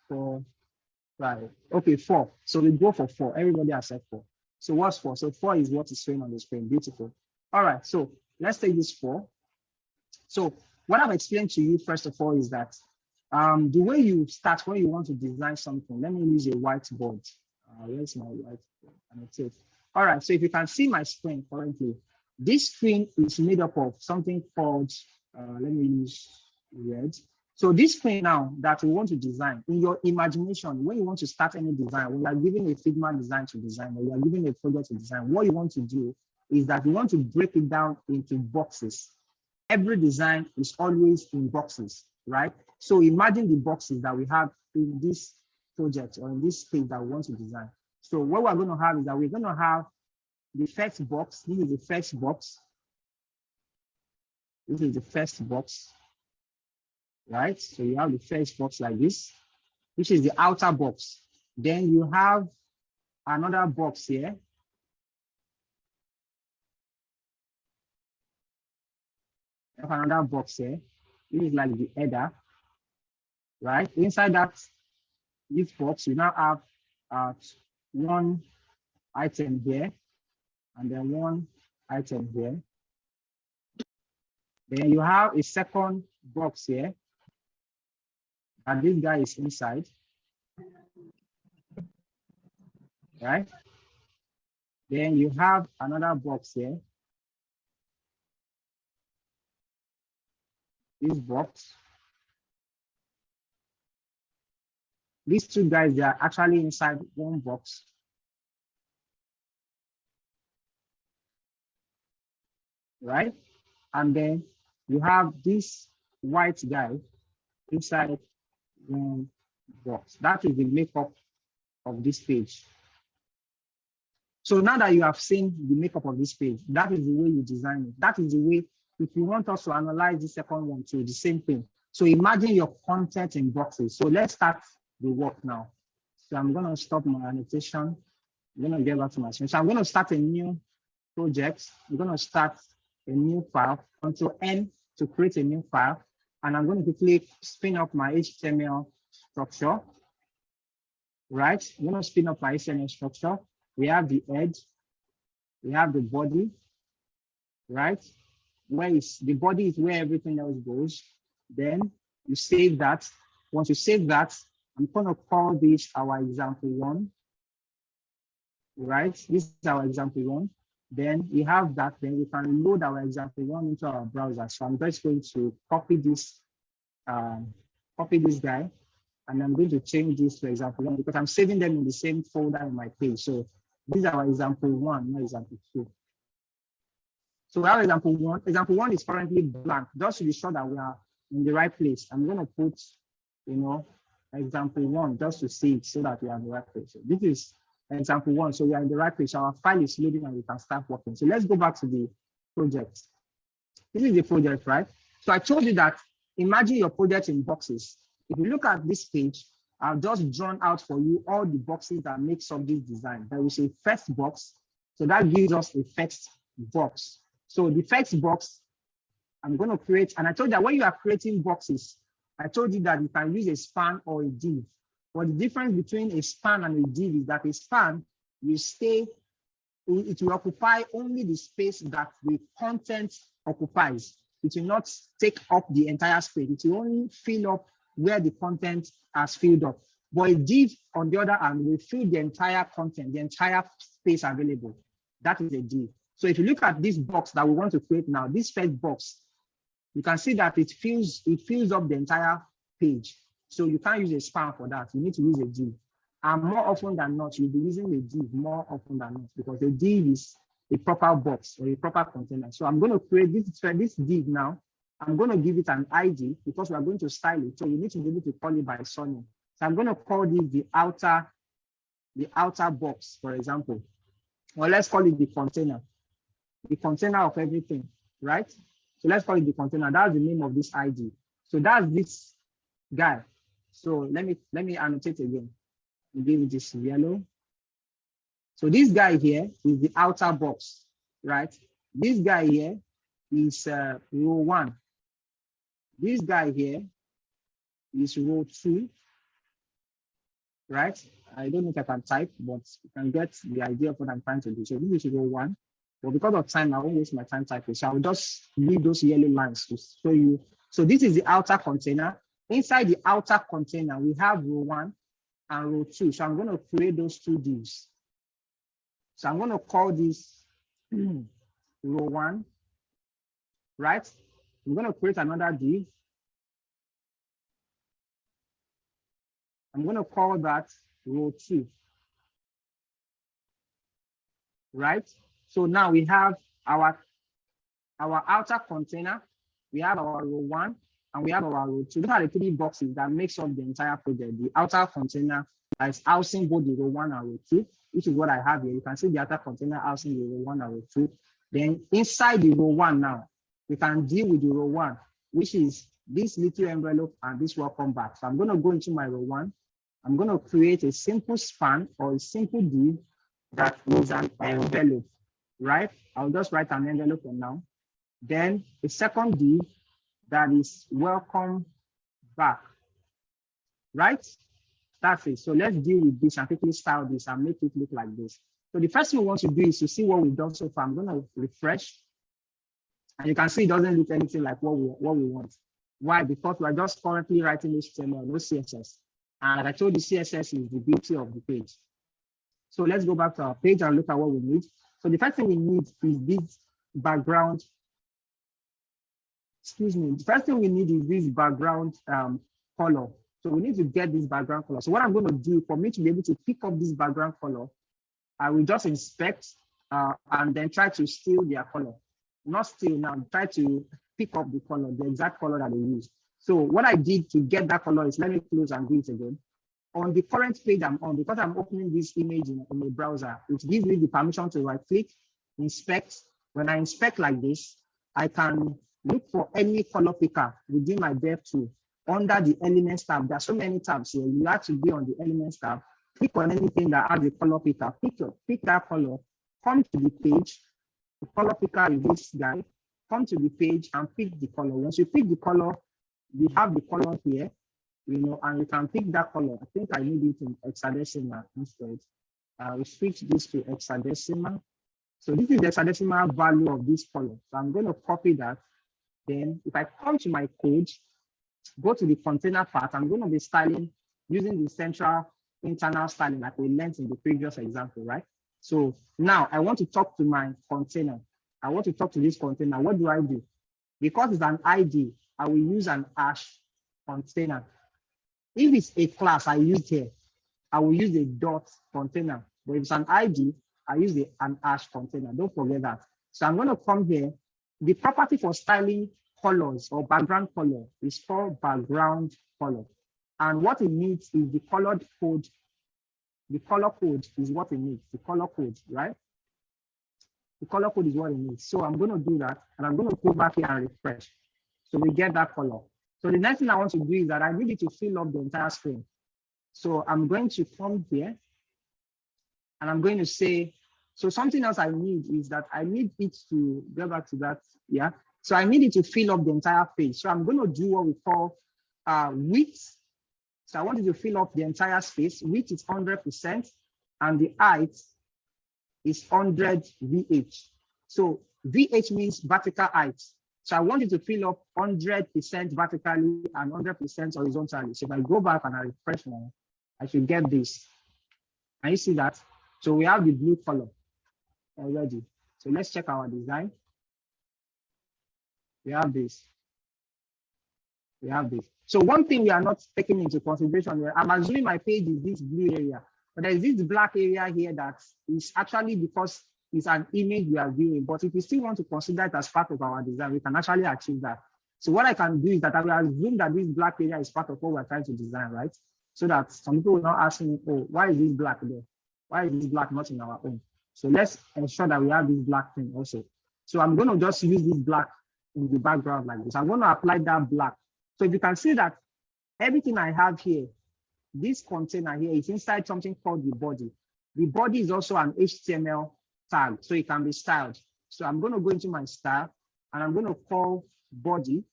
4, 5. Okay, 4. So we go for 4. Everybody has said 4. So what's 4? So 4 is what is showing on the screen. Beautiful. All right, so let's take this 4. So what I've explained to you, first of all, is that the way you start when you want to design something, let me use a whiteboard. Where's my whiteboard? Annotate. All right, so if you can see my screen currently, this screen is made up of something called, let me use red. So this screen now that we want to design, in your imagination, when you want to start any design, when you are giving a Figma design to design, or you are giving a project to design, what you want to do is that you want to break it down into boxes. Every design is always in boxes, right? So imagine the boxes that we have in this project or in this page that we want to design. So what we're going to have is that we're going to have the first box. This is the first box. This is the first box, right? So you have the first box like this, which is the outer box. Then you have another box here. You have another box here. This is like the header, right? Inside that, this box, you now have one item here, and then one item here. Then you have a second box here, and this guy is inside, right? Then you have another box here. This box. These two guys, they are actually inside one box. Right? And then you have this white guy inside one box. That is the makeup of this page. So now that you have seen the makeup of this page, that is the way you design it. That is the way, if you want us to analyze the second one too, the same thing. So imagine your content in boxes. So let's start the work now. So I'm going to stop my annotation. I'm going to get back to my screen. So I'm going to start a new project. I'm going to start a new file, Control N to create a new file. And I'm going to quickly spin up my HTML structure. Right? I'm going to spin up my HTML structure. We have the head, we have the body, right? Where is the body is where everything else goes. Then you save that. Once you save that, I'm going to call this our example 1. Right? This is our example 1. Then we have that. Then we can load our example 1 into our browser. So I'm just going to copy this guy, and I'm going to change this to example 1 because I'm saving them in the same folder on my page. So this is our example 1, not example 2. So we have example 1. Example 1 is currently blank, just to be sure that we are in the right place. I'm going to put, example 1 just to see it so that we are in the right place. So this is example 1. So we are in the right place. So our file is loading and we can start working. So let's go back to the project. This is the project, right? So I told you that imagine your project in boxes. If you look at this page, I've just drawn out for you all the boxes that makes up this design. There is a first box. So that gives us a first box. So the first box, I'm going to create, and I told you that when you are creating boxes, I told you that you can use a span or a div. But the difference between a span and a div is that a span will stay, it will occupy only the space that the content occupies. It will not take up the entire space. It will only fill up where the content has filled up. But a div, on the other hand, will fill the entire content, the entire space available. That is a div. So if you look at this box that we want to create now, this first box, you can see that it fills up the entire page. So you can't use a span for that. You need to use a div. And more often than not, you'll be using a div more often than not because a div is a proper box or a proper container. So I'm going to create this div now. I'm going to give it an ID because we are going to style it. So you need to be able to call it by surname. So I'm going to call this the outer box, for example. or let's call it the container of everything, right? So let's call it the container. That's the name of this ID. So that's this guy. So let me annotate again. Give it this yellow. So this guy here is the outer box, right? This guy here is row 1. This guy here is row 2, right? I don't know if I can type, but you can get the idea of what I'm trying to do. So this is row 1. But because of time, I won't waste my time typing. So I'll just leave those yellow lines to show you. So this is the outer container. Inside the outer container, we have row 1 and row 2. So I'm going to create those 2 divs. So I'm going to call this row 1, right? I'm going to create another div. I'm going to call that row 2, right? So now we have our outer container, we have our row 1, and we have our row 2. Those are the 3 boxes that makes up the entire project. The outer container is housing both the row 1 and row 2, which is what I have here. You can see the outer container housing the row 1 and row 2. Then inside the row 1 now, we can deal with the row 1, which is this little envelope and this welcome back. So I'm going to go into my row 1. I'm going to create a simple span or a simple div that is an envelope, right? I'll just write an envelope for now. Then a second div that is welcome back, right? That's it. So let's deal with this and quickly style this and make it look like this. So the first thing we want to do is to see what we've done so far. I'm going to refresh. And you can see it doesn't look anything like what we want. Why? Because we're just currently writing HTML, no CSS. And like I told you, CSS is the beauty of the page. So let's go back to our page and look at what we need. So the first thing we need is this background. Excuse me. The first thing we need is this background color. So we need to get this background color. So what I'm going to do for me to be able to pick up this background color, I will just inspect and then try to steal their color. Not steal now, try to pick up the color, the exact color that they use. So what I did to get that color is, let me close and do it again. On the current page I'm on, because I'm opening this image in a browser, it gives me the permission to right click, inspect. When I inspect like this, I can look for any color picker within my dev tool under the elements tab. There are so many tabs here. You have to be on the elements tab. Click on anything that has a color picker. Pick that color, come to the page. The color picker is this guy. Come to the page and pick the color. Once you pick the color, we have the color here, and you can pick that color. I think I need it in hexadecimal instead. We switch this to hexadecimal. So this is the hexadecimal value of this color. So I'm going to copy that. Then if I come to my code, go to the container part, I'm going to be styling using the central internal styling like we learned in the previous example, right? So now I want to talk to my container. I want to talk to this container. What do I do? Because it's an ID, I will use an hash container. If it's a class I used here, I will use a dot container. But if it's an ID, I use an hash container. Don't forget that. So I'm going to come here. The property for styling colors or background color is called background color. And what it needs is the colored code. The color code is what it needs, the color code, right? The color code is what it needs. So I'm going to do that, and I'm going to go back here and refresh. So we get that color. So the next thing I want to do is that I need it to fill up the entire screen. So I'm going to come here, and I'm going to say, so something else I need is that I need it to go back to that, yeah? So I need it to fill up the entire page. So I'm going to do what we call width. So I want it to fill up the entire space. Width is 100%, and the height is 100 VH. So VH means vertical height. So I want it to fill up 100% vertically and 100% horizontally. So if I go back and I refresh now, I should get this. Can you see that? So we have the blue color already. So let's check our design. We have this. We have this. So one thing we are not taking into consideration here, I'm assuming my page is this blue area, but there is this black area here that is actually because it's an image we are viewing. But if we still want to consider it as part of our design, we can actually achieve that. So what I can do is that I will assume that this black area is part of what we're trying to design, right? So that some people will not ask me, oh, why is this black there? Why is this black not in our own? So let's ensure that we have this black thing also. So I'm going to just use this black in the background like this. I'm going to apply that black. So if you can see that everything I have here, this container here is inside something called the body. The body is also an HTML tag, so it can be styled. So I'm going to go into my style and I'm going to call body.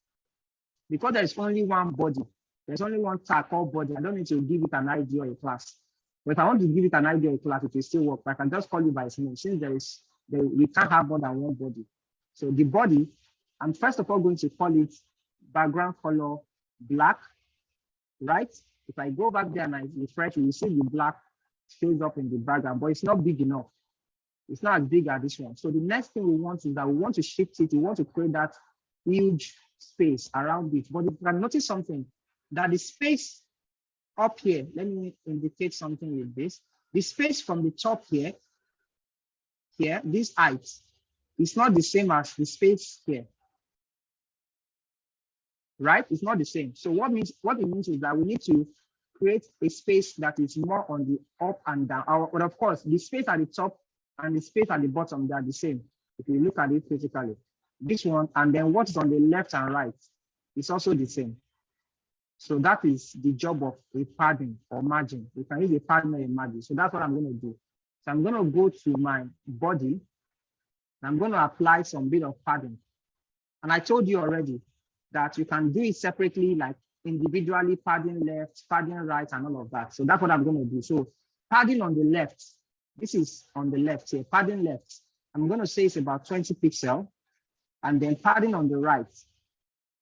Because there's only one body, there's only one tag called body. I don't need to give it an ID or a class. But if I want to give it an ID or a class, it will still work. I can just call it by its name since we can't have more than one body. So the body, I'm first of all going to call it background color black, right? If I go back there and I refresh, you see the black shows up in the background, but it's not big enough. It's not as big as this one. So the next thing we want is that we want to shift it. We want to create that huge space around it. But you can notice something, that the space up here, let me indicate something with this. The space from the top here, this height, is not the same as the space here. Right? It's not the same. So what it means is that we need to create a space that is more on the up and down. But of course, the space at the top and the space at the bottom, they are the same. If you look at it physically, this one, and then what's on the left and right is also the same. So that is the job of a padding or margin. You can use a padding or a margin. So that's what I'm going to do. So I'm going to go to my body. I'm going to apply some bit of padding. And I told you already that you can do it separately, like individually, padding left, padding right, and all of that. So that's what I'm going to do. So padding on the left, this is on the left here, padding left. I'm going to say it's about 20 pixels. And then padding on the right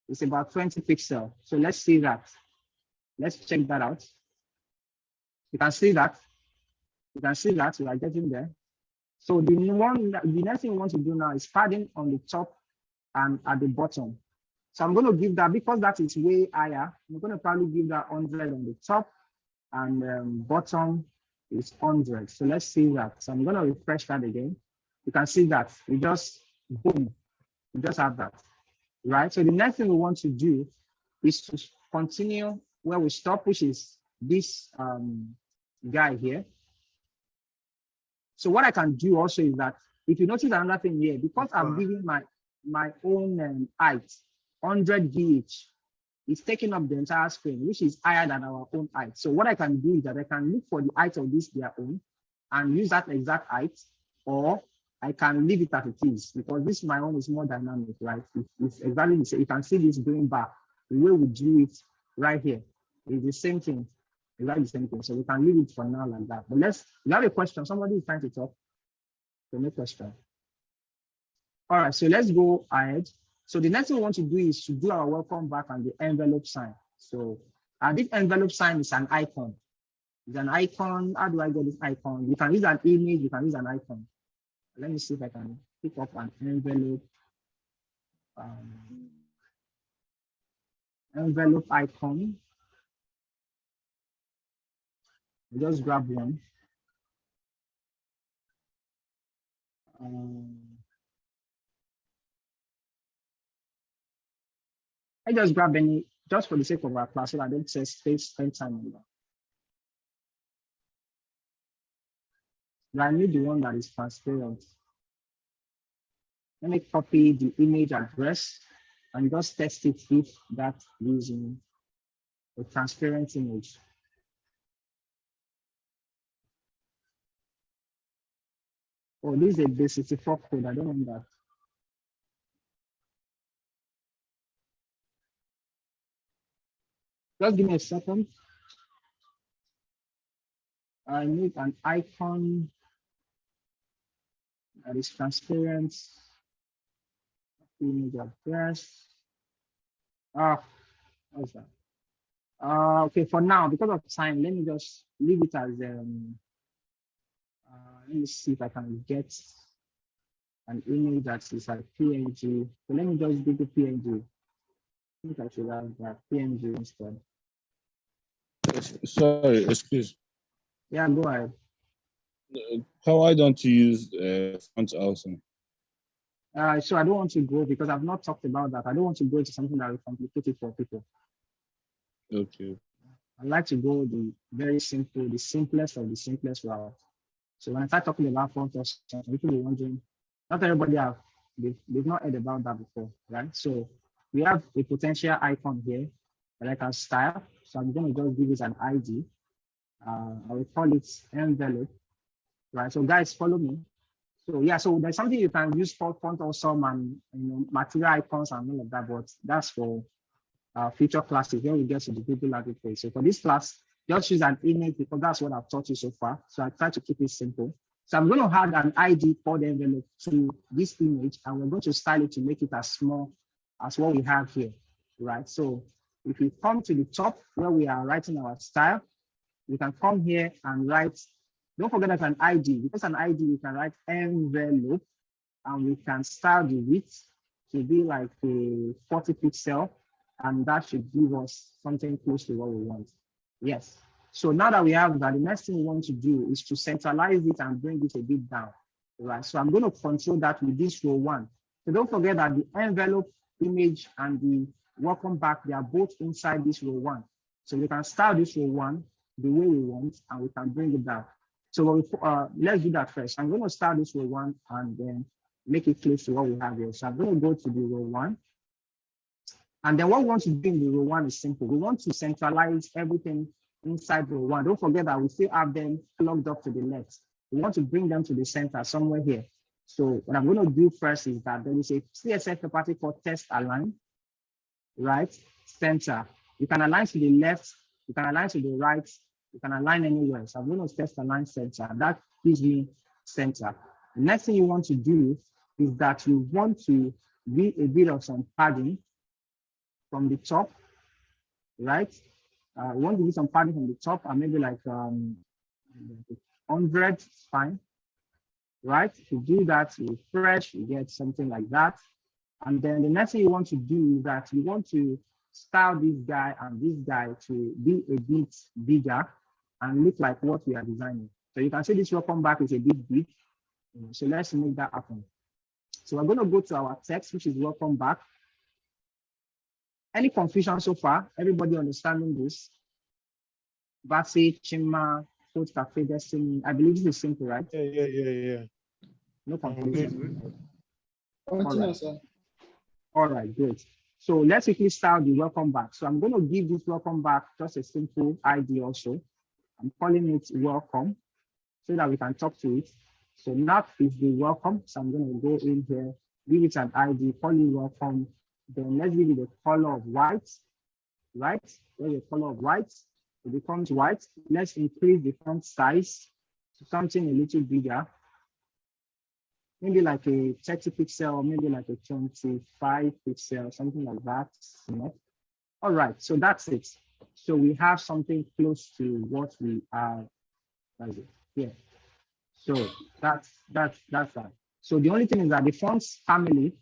is about 20 pixels. So let's see that. Let's check that out. You can see that. You can see that we are getting there. So the next thing we want to do now is padding on the top and at the bottom. So I'm going to give that, because that is way higher, I'm going to probably give that 100 on the top, and bottom is 100. So let's see that. So I'm going to refresh that again. You can see that we just, boom, we just have that, right? So the next thing we want to do is to continue where we stop, which is this guy here. So what I can do also is that, if you notice another thing here, because I'm giving my own height, 100 GH, it's taking up the entire screen, which is higher than our own height. So what I can do is that I can look for the height of this their own and use that exact height, or I can leave it as it is, because this my own is more dynamic, right? It's exactly the same. You can see this going back. The way we do it right here is the same thing. Exactly the same thing. So we can leave it for now like that. But you have a question. Somebody is trying to talk. So no question. All right, so let's go ahead. So the next thing we want to do is to do our welcome back and the envelope sign. So this envelope sign is an icon. It's an icon. How do I get this icon? You can use an image, you can use an icon. Let me see if I can pick up an envelope. Envelope icon. Just grab one. I just grab any, just for the sake of our class, so I don't say space spend time on that. But I need the one that is transparent. Let me copy the image address and just test it if that is in a transparent image. Oh, this is a base64 code. I don't want that. Just give me a second. I need an icon that is transparent. Image address. What's that? Okay, for now, because of time, let me just leave it as let me see if I can get an image that is like PNG. So let me just do the PNG. I think I should have that PNG instead. Sorry, excuse. Yeah, go ahead. Why don't you use font also? So I don't want to go, because I've not talked about that. I don't want to go into something that will complicate it for people. Okay. I like to go the very simple, the simplest of the simplest route. So when I start talking about front or center, you could be wondering, not everybody they've not heard about that before, right? So we have a potential icon here that I can style. So I'm going to just give it an ID. I will call it envelope, right? So guys, follow me. So yeah, so there's something you can use for font awesome and material icons and all of that, but that's for future classes when we get to the Google Language page. So for this class, just use an image because that's what I've taught you so far. So I try to keep it simple. So I'm going to add an ID for the envelope to this image, and we're going to style it to make it as small as what we have here, right? So if we come to the top where we are writing our style, we can come here and write. Don't forget that's an ID. Because an ID, we can write envelope, and we can style the width to be like a 40 pixel, and that should give us something close to what we want. Yes. So now that we have that, the next thing we want to do is to centralize it and bring it a bit down, right? So I'm going to control that with this row 1. So don't forget that the envelope image and the welcome back, they are both inside this row 1. So we can start this row 1 the way we want, and we can bring it down. So let's do that first. I'm going to start this row 1 and then make it close to what we have here. So I'm going to go to the row 1. And then what we want to do in the row 1 is simple. We want to centralize everything inside row 1. Don't forget that we still have them plugged up to the left. We want to bring them to the center somewhere here. So what I'm going to do first is that there is a CSS property called test align, right? Center. You can align to the left, you can align to the right, you can align anywhere. So I'm going to test align center. That gives me center. The next thing you want to do is that you want to be a bit of some padding from the top, right? We want to do some padding from the top, and maybe like 100, fine, right? To do that, you refresh, you get something like that. And then the next thing you want to do is that you want to style this guy and this guy to be a bit bigger and look like what we are designing. So you can see this welcome back is a bit big. So let's make that happen. So we're going to go to our text, which is welcome back. Any confusion so far? Everybody understanding this? Vasi, Chima, Food Cafe, Destiny. I believe this is simple, right? Yeah. No confusion. Continue, right. sir. All right, good. So let's quickly start the welcome back. So I'm going to give this welcome back just a simple ID also. I'm calling it welcome so that we can talk to it. So that is the welcome. So I'm going to go in here, give it an ID, call it welcome. Then let's give it the color of white, right? Where's the color of white? It becomes white. Let's increase the font size to something a little bigger. Maybe like a 30 pixel, maybe like a 25 pixel, something like that. You know? All right, so that's it. So we have something close to what we are. Yeah. So that's that. So the only thing is that the fonts family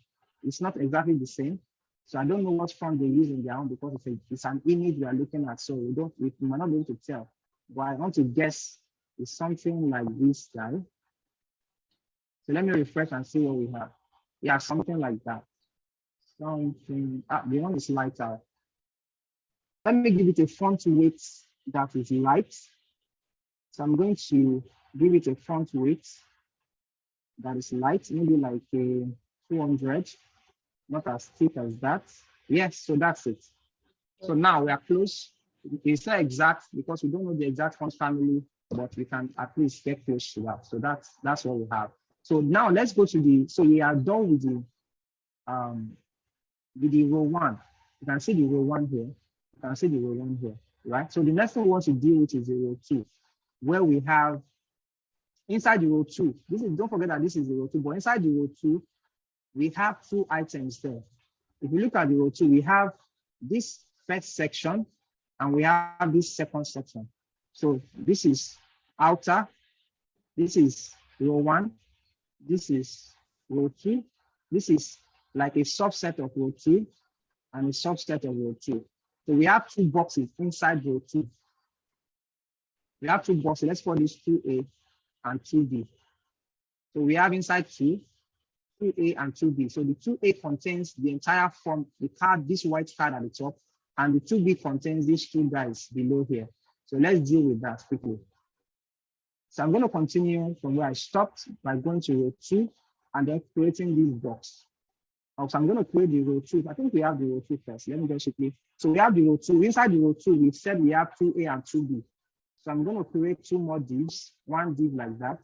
is not exactly the same. So I don't know what font they use in their own because it's an image we are looking at. So we might not be able to tell. But I want to guess it's something like this guy. So let me refresh and see what we have. Yeah, something like that. Something, the one is lighter. Let me give it a font weight that is light. So I'm going to give it a font weight that is light, maybe like a 200, not as thick as that. Yes, so that's it. So now we are close. It's not exact because we don't know the exact font family, but we can at least get close to that. So that's what we have. So now let's go to so we are done with the row 1. You can see the row 1 here. You can see the row 1 here, right? So the next thing we want to deal with is the row 2, where we have inside the row 2. Don't forget that this is the row 2, but inside the row 2, we have 2 items there. If you look at the row 2, we have this first section and we have this second section. So this is outer, this is row 1, this is row 2, this is like a subset of row 2 and a subset of row 2. So we have 2 boxes inside row 2. We have 2 boxes. Let's call this 2A and 2B. So we have inside 2A and 2B. So the 2A contains the entire form, the card, this white card at the top, and the 2B contains these 2 guys below here. So let's deal with that quickly. So I'm going to continue from where I stopped by going to row 2 and then creating this box. So I'm going to create the row 2. I think we have the row 2 first. Let me just quickly. So we have the row 2. Inside the row 2, we said we have 2A and 2B. So I'm going to create 2 more divs, one div like that,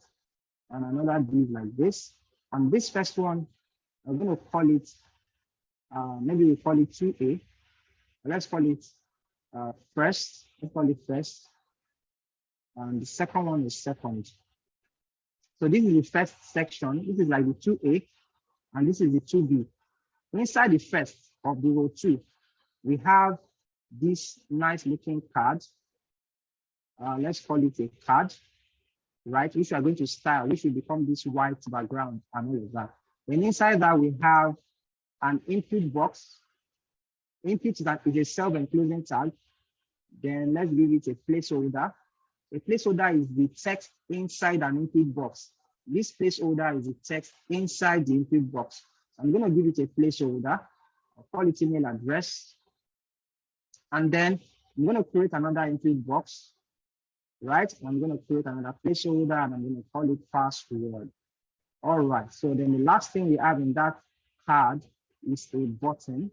and another div like this. And this first one, I'm going to call it, maybe we call it 2A. Let's call it first. Let's call it first. And the second one is second. So this is the first section. This is like the 2A, and this is the 2B. Inside the first of the row 2, we have this nice looking card. Let's call it a card, right? Which we are going to style, which will become this white background and all of that. And inside that, we have an input box. Input that is a self-enclosing tag. Then let's give it a placeholder. A placeholder is the text inside an input box. This placeholder is the text inside the input box. I'm going to give it a placeholder. I'll call it email address. And then I'm going to create another input box, right? I'm going to create another placeholder and I'm going to call it password. All right. So then the last thing we have in that card is a button.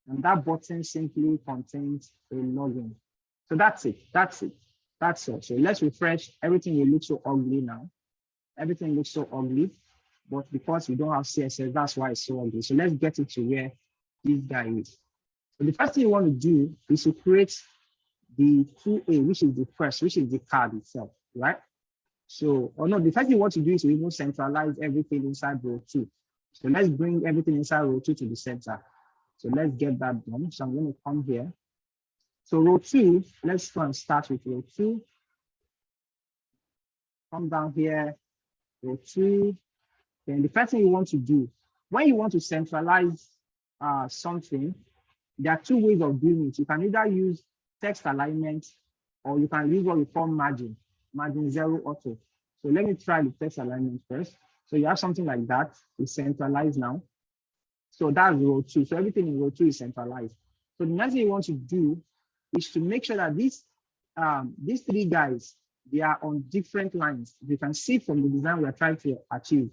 And that button simply contains a login. So that's it. That's it. That's all. So let's refresh. Everything will look so ugly now. Everything looks so ugly, but because we don't have CSS, that's why it's so ugly. So let's get it to where this guy is. So the first thing you want to do is to create the 2A, which is the first, which is the card itself, right? So, or no, the first thing you want to do is to even centralize everything inside row 2. So let's bring everything inside row 2 to the center. So let's get that done. So I'm going to come here. So row 2, let's go and start with row 2. Come down here, row 2. Then the first thing you want to do, when you want to centralize something, there are 2 ways of doing it. You can either use text alignment or you can use what we call margin 0 auto. So let me try the text alignment first. So you have something like that. It's centralized now. So that's row 2. So everything in row 2 is centralized. So the next thing you want to do is to make sure that these 3 guys, they are on different lines. You can see from the design we are trying to achieve.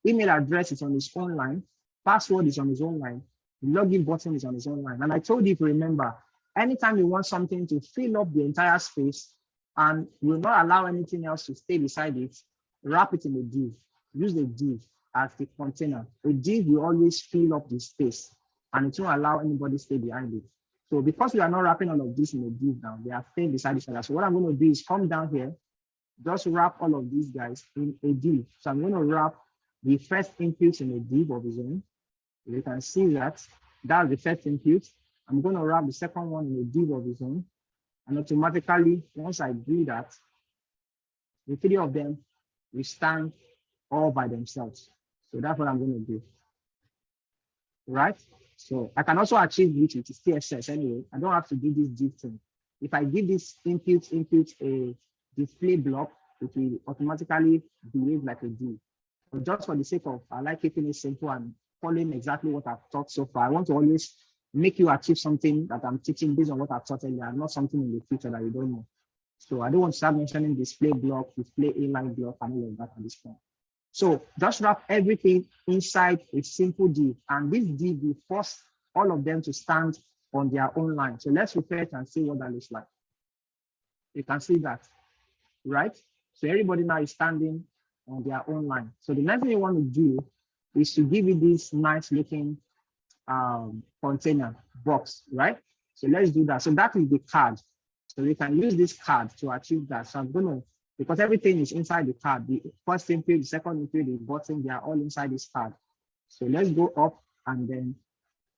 Email address is on its own line. Password is on its own line. The login button is on its own line. And I told you, if you remember, anytime you want something to fill up the entire space and will not allow anything else to stay beside it, wrap it in a div. Use the div as the container. A div will always fill up the space and it won't allow anybody to stay behind it. So because we are not wrapping all of this in a div now, they are staying beside each other. So what I'm going to do is come down here, just wrap all of these guys in a div. So I'm going to wrap the first input in a div of its own. You can see that that's the first input. I'm going to wrap the second one in a div of its own. And automatically, once I do that, the 3 of them will stand all by themselves. So that's what I'm going to do. Right? So I can also achieve this with CSS anyway. I don't have to do this div thing. If I give this input a display block, it will automatically behave like a div. But just for the sake of, I like keeping it simple and following exactly what I've taught so far. I want to always make you achieve something that I'm teaching based on what I've taught earlier, and not something in the future that you don't know. So I don't want to start mentioning display block, display inline block, and all of that at this point. So just wrap everything inside a simple div, and this div will force all of them to stand on their own line. So let's refresh and see what that looks like. You can see that, right? So everybody now is standing on their own line. So the next thing you want to do is to give it this nice looking container box, right? So let's do that. So that is the card. So we can use this card to achieve that. So I'm going to, because everything is inside the card, the first input, the second input, the button, they are all inside this card. So let's go up and then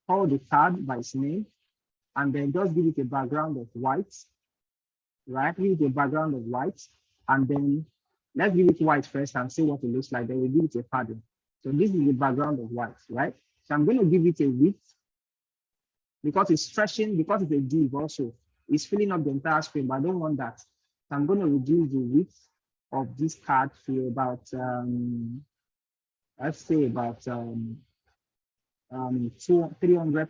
call the card by its name, and then just give it a background of white, right? Give it a background of white, and then let's give it white first and see what it looks like. Then we give it a padding. So this is the background of white, right? So I'm going to give it a width because it's stretching, because it's a div also. It's filling up the entire screen, but I don't want that. So I'm going to reduce the width of this card to about, let's say about 300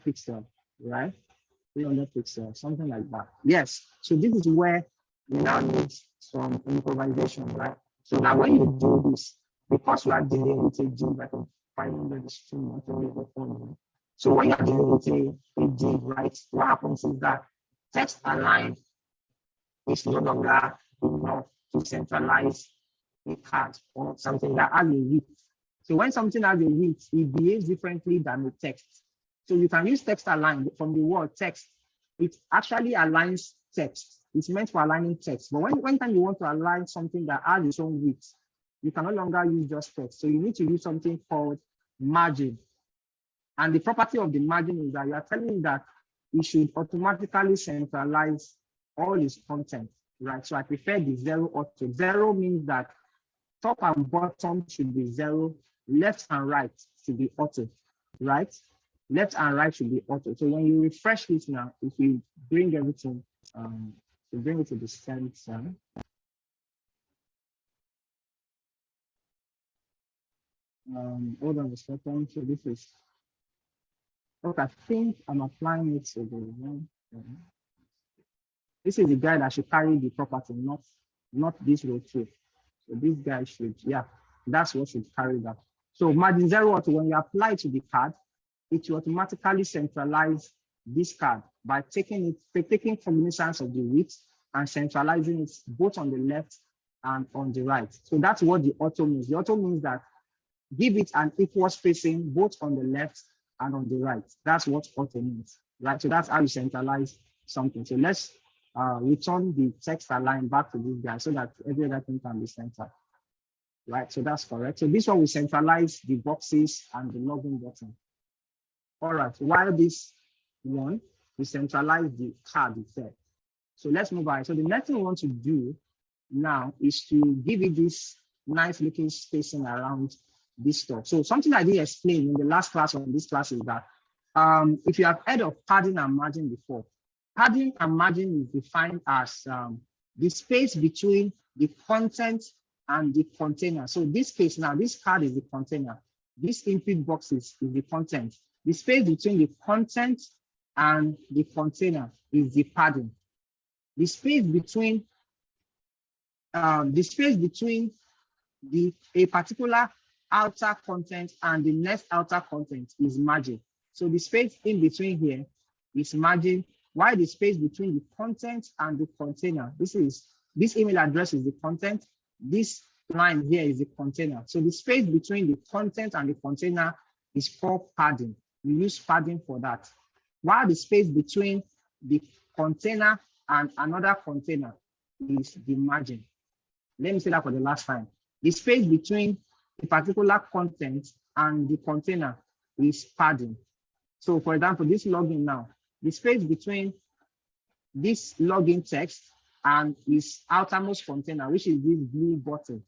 pixels, right? 300 pixels, something like that. Yes. So this is where we now need some improvisation, right? So now when you do this, because you are dealing with a div, I can find the string, not only the phone. So when you're dealing with a div, right, what happens is that text align is no longer enough to centralize a card or something that has a width. So when something has a width, it behaves differently than the text. So you can use text align from the word text. It actually aligns text. It's meant for aligning text. But when time you want to align something that has its own width, you can no longer use just text. So you need to use something called margin. And the property of the margin is that you are telling me that it should automatically centralize all its content, right? So I prefer the zero auto. Zero means that top and bottom should be zero, left and right should be auto, right? Left and right should be auto. So when you refresh this now, if you bring everything, you bring it to the center. Hold on a second. So this is, okay, I think I'm applying it to the one. This is the guy that should carry the property, not this row two. So this guy should, yeah, that's what should carry that. So margin zero auto, when you apply it to the card, it will automatically centralize this card by taking combinations of the width and centralizing it both on the left and on the right. So that's what the auto means. The auto means that give it an equal spacing both on the left and on the right. That's what auto means, right? So that's how you centralize something. So let's return the text align back to this guy so that every other thing can be centered, right? So that's correct. So this one will centralize the boxes and the login button. All right, while this one, we centralize the card itself. So let's move on. So the next thing we want to do now is to give it this nice looking spacing around this stuff. So something I did explain in the last class on this class is that if you have heard of padding and margin before, padding and margin is defined as the space between the content and the container. So this case now, this card is the container. This input box is the content. The space between the content and the container is the padding. The space between a particular outer content and the next outer content is margin. So the space in between here is margin, while the space between the content and the container, this email address is the content, this line here is the container. So the space between the content and the container is called padding. We use padding for that. While the space between the container and another container is the margin. Let me say that for the last time. The space between a particular content and the container is padding. So for example, this login now, the space between this login text and its outermost container, which is this blue button,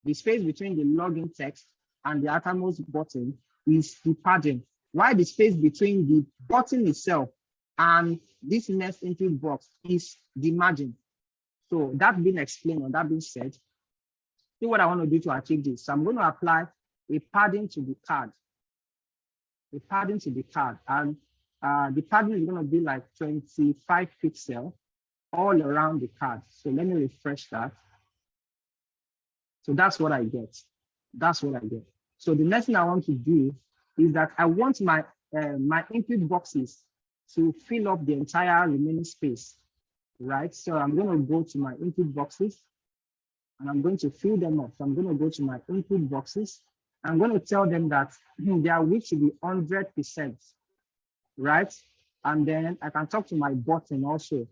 the space between the login text and the outermost button is the padding. While the space between the button itself and this next input box is the margin. So that being explained or that being said, see what I want to do to achieve this. So I'm going to apply a padding to the card. A padding to the card. And the padding is going to be like 25 pixels all around the card. So let me refresh that. So that's what I get. That's what I get. So the next thing I want to do is that I want my input boxes to fill up the entire remaining space, right? So I'm going to go to my input boxes and I'm going to fill them up. So I'm going to go to my input boxes. I'm going to tell them that their width should be 100%, right? And then I can talk to my button also.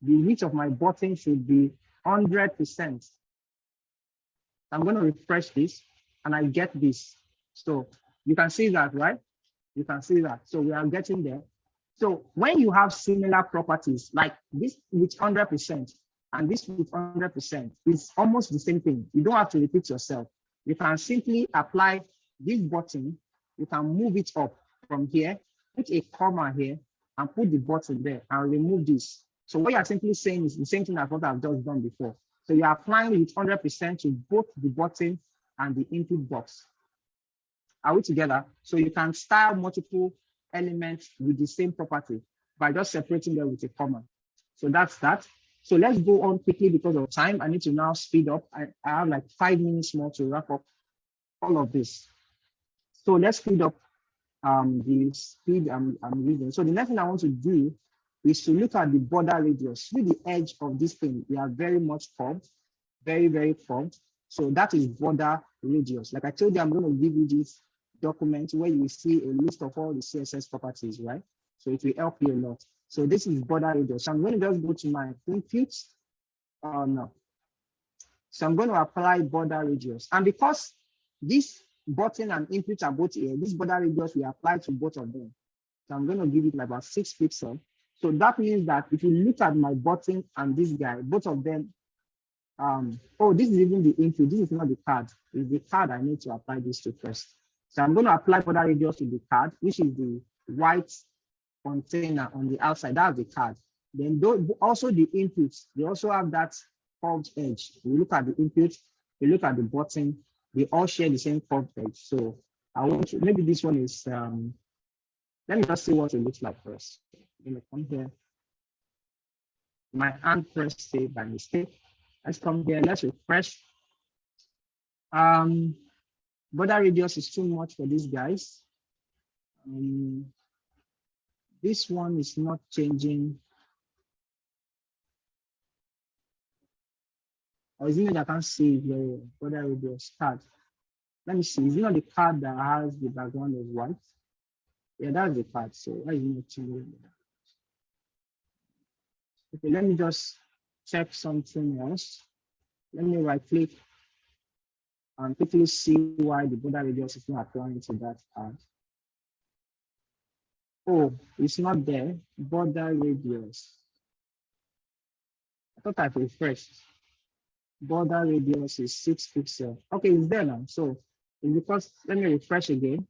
The width of my button should be 100%. I'm going to refresh this and I get this. So you can see that, right? You can see that. So we are getting there. So when you have similar properties like this with 100% and this with 100%, it's almost the same thing. You don't have to repeat yourself. You can simply apply this button. You can move it up from here, put a comma here and put the button there and remove this. So what you're simply saying is the same thing as what I've just done before. So you're applying with 100% to both the button and the input box. Are we together? So you can style multiple elements with the same property by just separating them with a comma. So that's that. So let's go on quickly because of time. I need to now speed up. I have like 5 minutes more to wrap up all of this. So let's speed up the speed I'm using. So the next thing I want to do is to look at the border radius. With the edge of this thing, we are very much curved, very, very curved. So that is border radius. Like I told you, I'm going to give you this document where you will see a list of all the CSS properties, right? So it will help you a lot. So this is border radius. So I'm going to just go to my input. No. So I'm going to apply border radius. And because this button and input are both here, this border radius we apply to both of them. So I'm going to give it like about 6 pixels. So that means that if you look at my button and this guy, both of them, oh, this is even the input. This is not the card. It's the card I need to apply this to first. So I'm going to apply border radius to the card, which is the white container on the outside. That's the card. Then also the inputs, they also have that curved edge. We look at the input, we look at the button, they all share the same curved edge. So I want to, maybe this one is, let me just see what it looks like first. I'm gonna come here. My hand pressed save by mistake. Let's come here, let's refresh. Border radius is too much for these guys. This one is not changing. Or is it that I can't see the border radius card? Let me see. Is it not the card that has the background is white? Yeah, that's the card. So why is it not changing? Okay, let me just check something else. Let me right click and quickly see why the border radius is not applying to that card. Oh, it's not there. Border radius. I thought I refreshed. Border radius is 6 pixels. Okay, it's there now. So it's because, let me refresh again.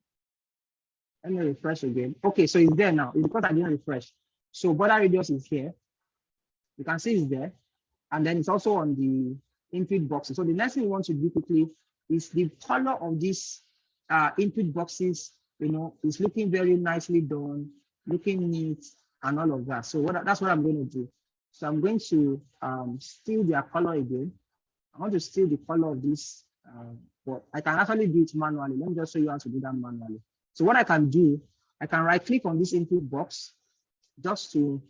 Let me refresh again. Okay, so it's there now. It's because I didn't refresh. So border radius is here. You can see it's there. And then it's also on the input boxes. So the next thing we want to do quickly is the color of these input boxes, you know, is looking very nicely done, looking neat and all of that. So that's what I'm going to do. So I'm going to steal their color again. I want to steal the color of this, but I can actually do it manually. Let me just show you how to do that manually. So what I can do, I can right click on this input box just to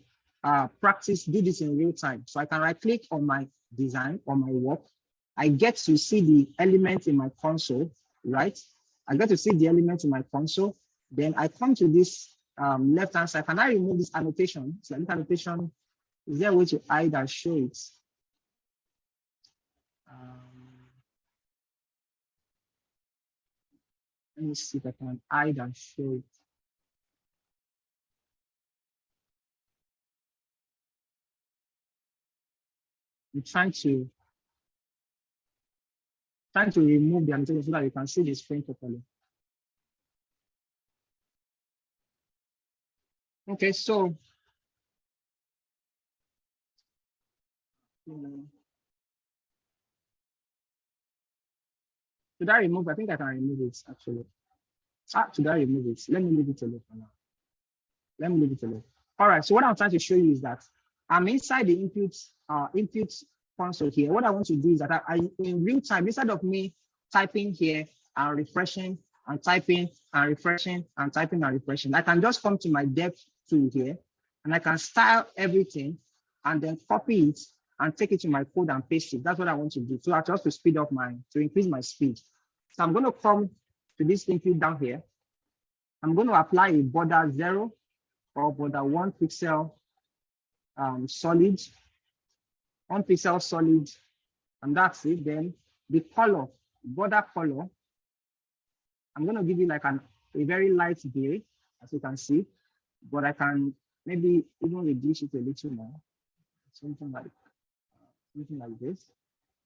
practice, do this in real time. So I can right click on my design, on my work. I get to see the element in my console, right? I get to see the element in my console. Then I come to this left-hand side. Can I remove this annotation? So this annotation, is there a way to hide and show it? Let me see if I can hide and show it. I'm trying to remove the annotation so that you can see the screen properly. Okay, so should I remove? I think I can remove it actually. Should I remove it? Let me leave it alone for now. Let me leave it alone. All right, so what I'm trying to show you is that I'm inside the input console here. What I want to do is that I in real time, instead of me typing here and refreshing and typing and refreshing and typing and refreshing, I can just come to my dev tool here and I can style everything and then copy it and take it to my code and paste it. That's what I want to do. So I just to speed up to increase my speed. So I'm going to come to this input down here. I'm going to apply a border 0 or border 1 pixel solid, 1 pixel solid, and that's it. Then the color, border color, I'm going to give you like a very light gray, as you can see, but I can maybe even reduce it a little more, something like this.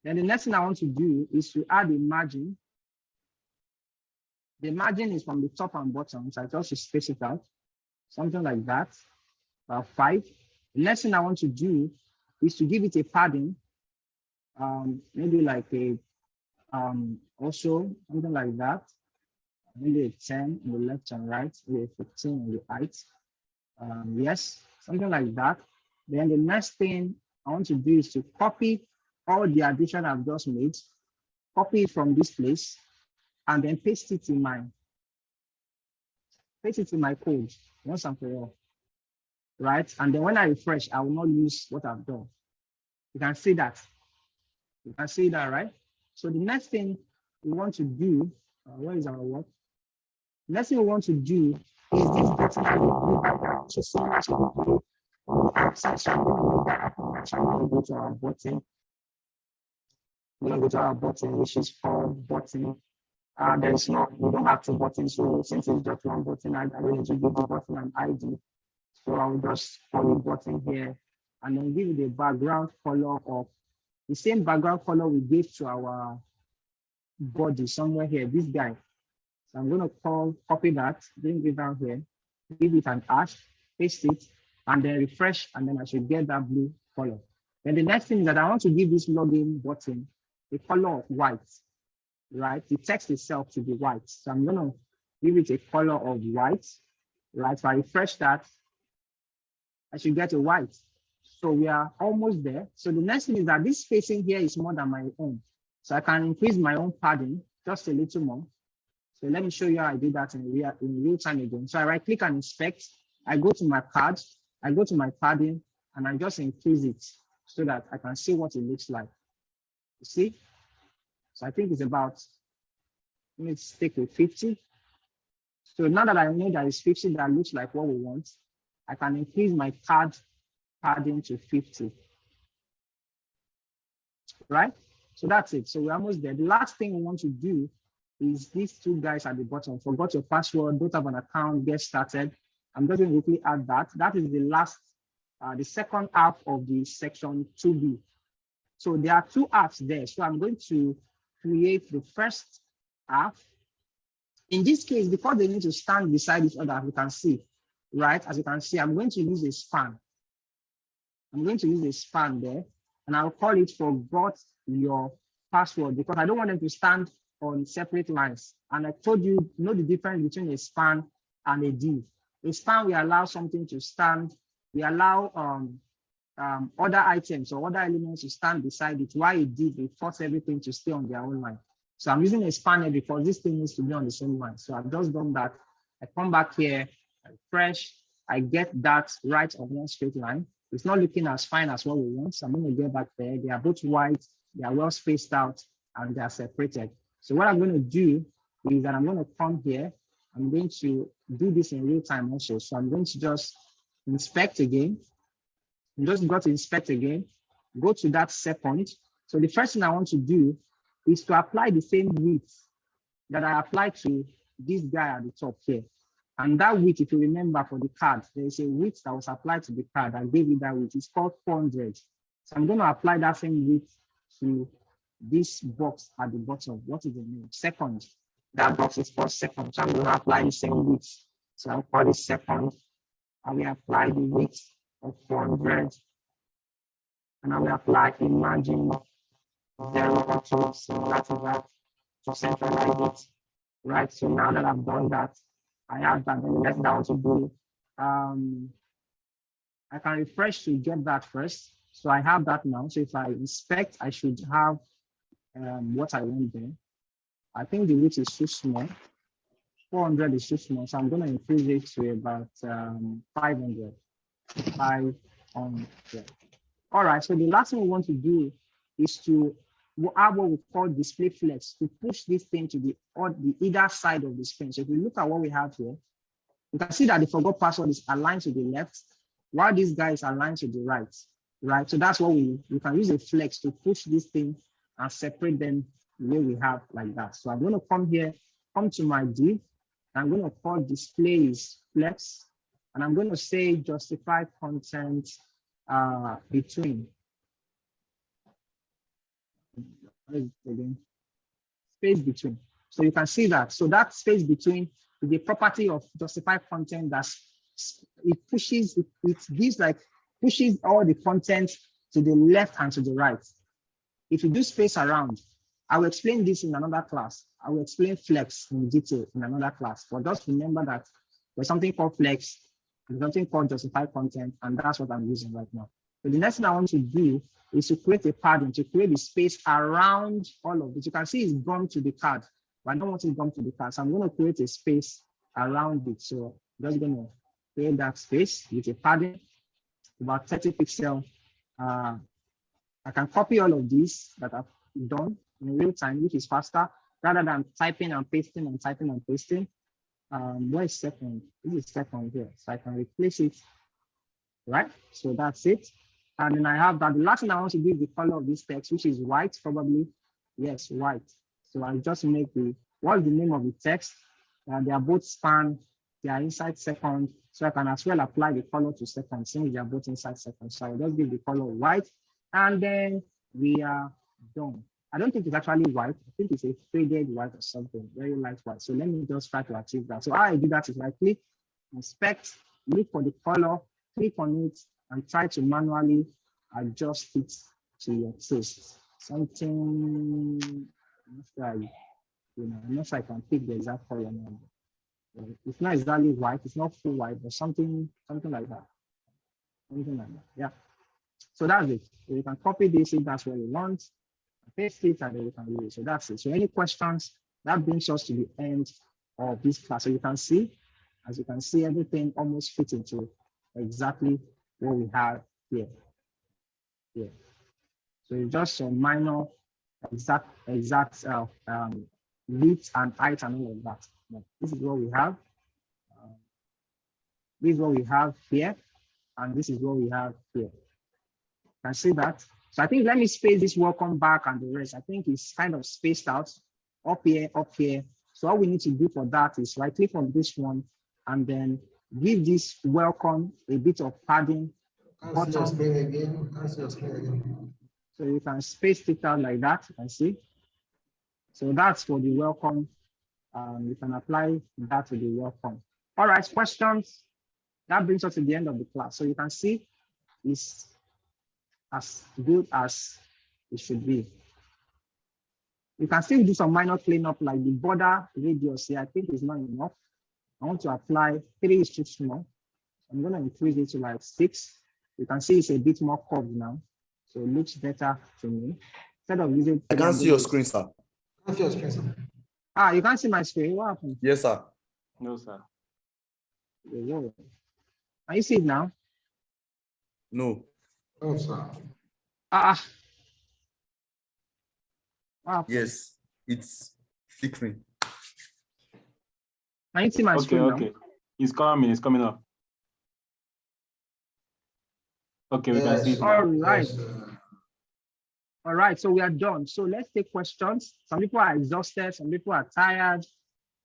Then the next thing I want to do is to add a margin. The margin is from the top and bottom, so I just space it out, something like that, 5. The next thing I want to do is to give it a padding, maybe like a, also something like that, maybe a 10 on the left and right, maybe a 15 on the right. Yes, something like that. Then the next thing I want to do is to copy all the addition I've just made, copy it from this place, and then paste it in my code once and for all, right? And then when I refresh, I will not lose what I've done. You can see that. You can see that, right? So the next thing we want to do, where is our work? Next thing we want to do is this button at the blue background. So similar to the blue section, I'm going to go to our button. I'm going to go to our button, which is called button. There's no, we don't have two buttons. So since it's just one button, I don't need to give the button an ID. So I'll just call the button here and then give it the background color of the same background color we gave to our body somewhere here, this guy. So I'm going to copy that, bring it down here, give it an hash, paste it, and then refresh, and then I should get that blue color. Then the next thing is that I want to give this login button a color of white, right? The text itself to be white. So I'm going to give it a color of white, right? So I refresh that, I should get a white. So we are almost there. So the next thing is that this spacing here is more than my own. So I can increase my own padding just a little more. So let me show you how I do that in real time again. So I right click and inspect. I go to my pad, I go to my padding, and I just increase it so that I can see what it looks like. You see? So I think it's about, let's take a 50. So now that I know that it's 50, that looks like what we want, I can increase my padding to 50. Right? So that's it. So we're almost there. The last thing we want to do is these two guys at the bottom. Forgot your password, don't have an account, get started. I'm just going to quickly add that. That is the last, the second half of the section 2B. So there are two halves there. So I'm going to create the first half. In this case, because they need to stand beside each other, as you can see, right? As you can see, I'm going to use a span. I'm going to use a span there, and I'll call it forgot your password because I don't want them to stand on separate lines. And I told you, know the difference between a span and a div. A span, we allow something to stand. We allow other items or other elements to stand beside it. While a div, we force everything to stay on their own line. So I'm using a spanner because this thing needs to be on the same line. So I've just done that. I come back here, I refresh, I get that right on one straight line. It's not looking as fine as what we want. So I'm going to get back there. They are both white, they are well spaced out, and they are separated. So what I'm going to do is that I'm going to come here. I'm going to do this in real time also. So I'm going to just inspect again. I'm just got to inspect again. Go to that second. So the first thing I want to do is to apply the same width that I applied to this guy at the top here. And that width, if you remember for the card, there is a width that was applied to the card. I gave you that width. It's called 400. So I'm going to apply that same width to this box at the bottom. What is the name? Second. That box is called second. So I'm going to apply the same width. So I'll call it second. I will apply the width of 400. And I will apply a margin of 0 or 2, similar to that, to centralize it. Right. So now that I've done that, I have that. Then the next thing I want to do, I can refresh to get that first. So I have that now. So if I inspect, I should have what I want there. I think the width is too small. 400 is too small. So I'm going to increase it to about 500. 500. All right. So the last thing we want to do is to have what we call display flex to push this thing to the either side of the screen. So if you look at what we have here, you can see that the forgot password is aligned to the left, while this guy is aligned to the right. Right. So that's what we can use a flex to push this thing and separate them the way we have like that. So I'm going to come here, come to my div. I'm going to call displays flex, and I'm going to say justify content between. Again, space between. So you can see that. So that space between is the property of justify content that it pushes, it gives like pushes all the content to the left and to the right. If you do space around, I will explain this in another class. I will explain flex in detail in another class. But just remember that there's something called flex, there's something called justify content, and that's what I'm using right now. So the next thing I want to do is to create a padding, to create the space around all of it. You can see it's gone to the card, but I don't want it gone to the card. So I'm going to create a space around it. So I'm just going to create that space with a padding, about 30 pixels. I can copy all of these that I've done in real time, which is faster, rather than typing and pasting and typing and pasting. Where is second? This is second here. So I can replace it, right? So that's it. And then I have that. The last thing I want to do is the color of this text, which is white, probably. Yes, white. So I'll just make what's the name of the text? They are both span, they are inside second. So I can as well apply the color to second, since they are both inside second. So I'll just give the color white, and then we are done. I don't think it's actually white. I think it's a faded white or something, very light white. So let me just try to achieve that. So how I do that is I click, inspect, look for the color, click on it, and try to manually adjust it to your taste. Something, I'm not sure I can pick the exact color now. It's not exactly white, it's not full white, but something like that. Something like that, yeah. So that's it. So you can copy this if that's what you want, paste it, and then you can use it. So that's it. So any questions? That brings us to the end of this class. So you can see, as you can see, everything almost fits into exactly what we have here. Yeah. So it's just some minor exact width and height and all of that. This is what we have. This is what we have here, and this is what we have here. You can see that. So I think let me space this welcome back and the rest. I think it's kind of spaced out up here, up here. So all we need to do for that is right click on this one and then give this welcome a bit of padding. Cancel your screen again. Cancel your screen again. So you can space it out like that, you can see. So that's for the welcome. You can apply that to the welcome. All right, questions? That brings us to the end of the class. So you can see it's as good as it should be. You can still do some minor cleanup like the border radius here. I think it's not enough. I want to apply 3 is too small. I'm going to increase it to like 6. You can see it's a bit more curved now. So it looks better to me. Instead of using, I can't see your screen, sir. Cancel your screen, sir. Ah, you can't see my screen. What happened? Yes, sir. No, sir. Can you see it now? No. Oh, sir. Ah. Wow. Yes, it's flickering. Can you see my Okay, screen now? okay. It's coming up. Okay, we can see it. All now. right. Yes, All right, so we are done. So let's take questions. Some people are exhausted, some people are tired,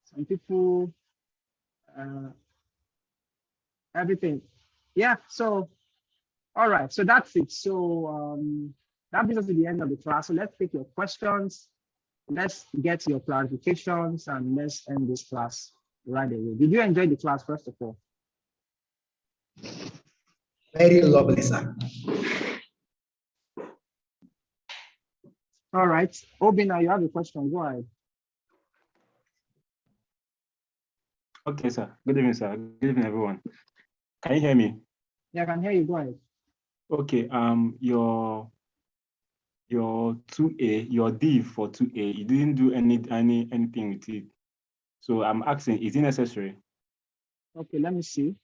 some people, everything. Yeah, so, all right, so that's it. So that brings us to the end of the class. So let's take your questions. Let's get your clarifications and let's end this class right away. Did you enjoy the class, first of all? Very lovely, sir. All right, Obina, you have a question, go ahead. Okay, sir. Good evening, sir. Good evening, everyone. Can you hear me? Yeah, I can hear you, go ahead. Okay, your 2A, your div for 2A, you didn't do anything with it. So I'm asking, is it necessary? Okay, let me see.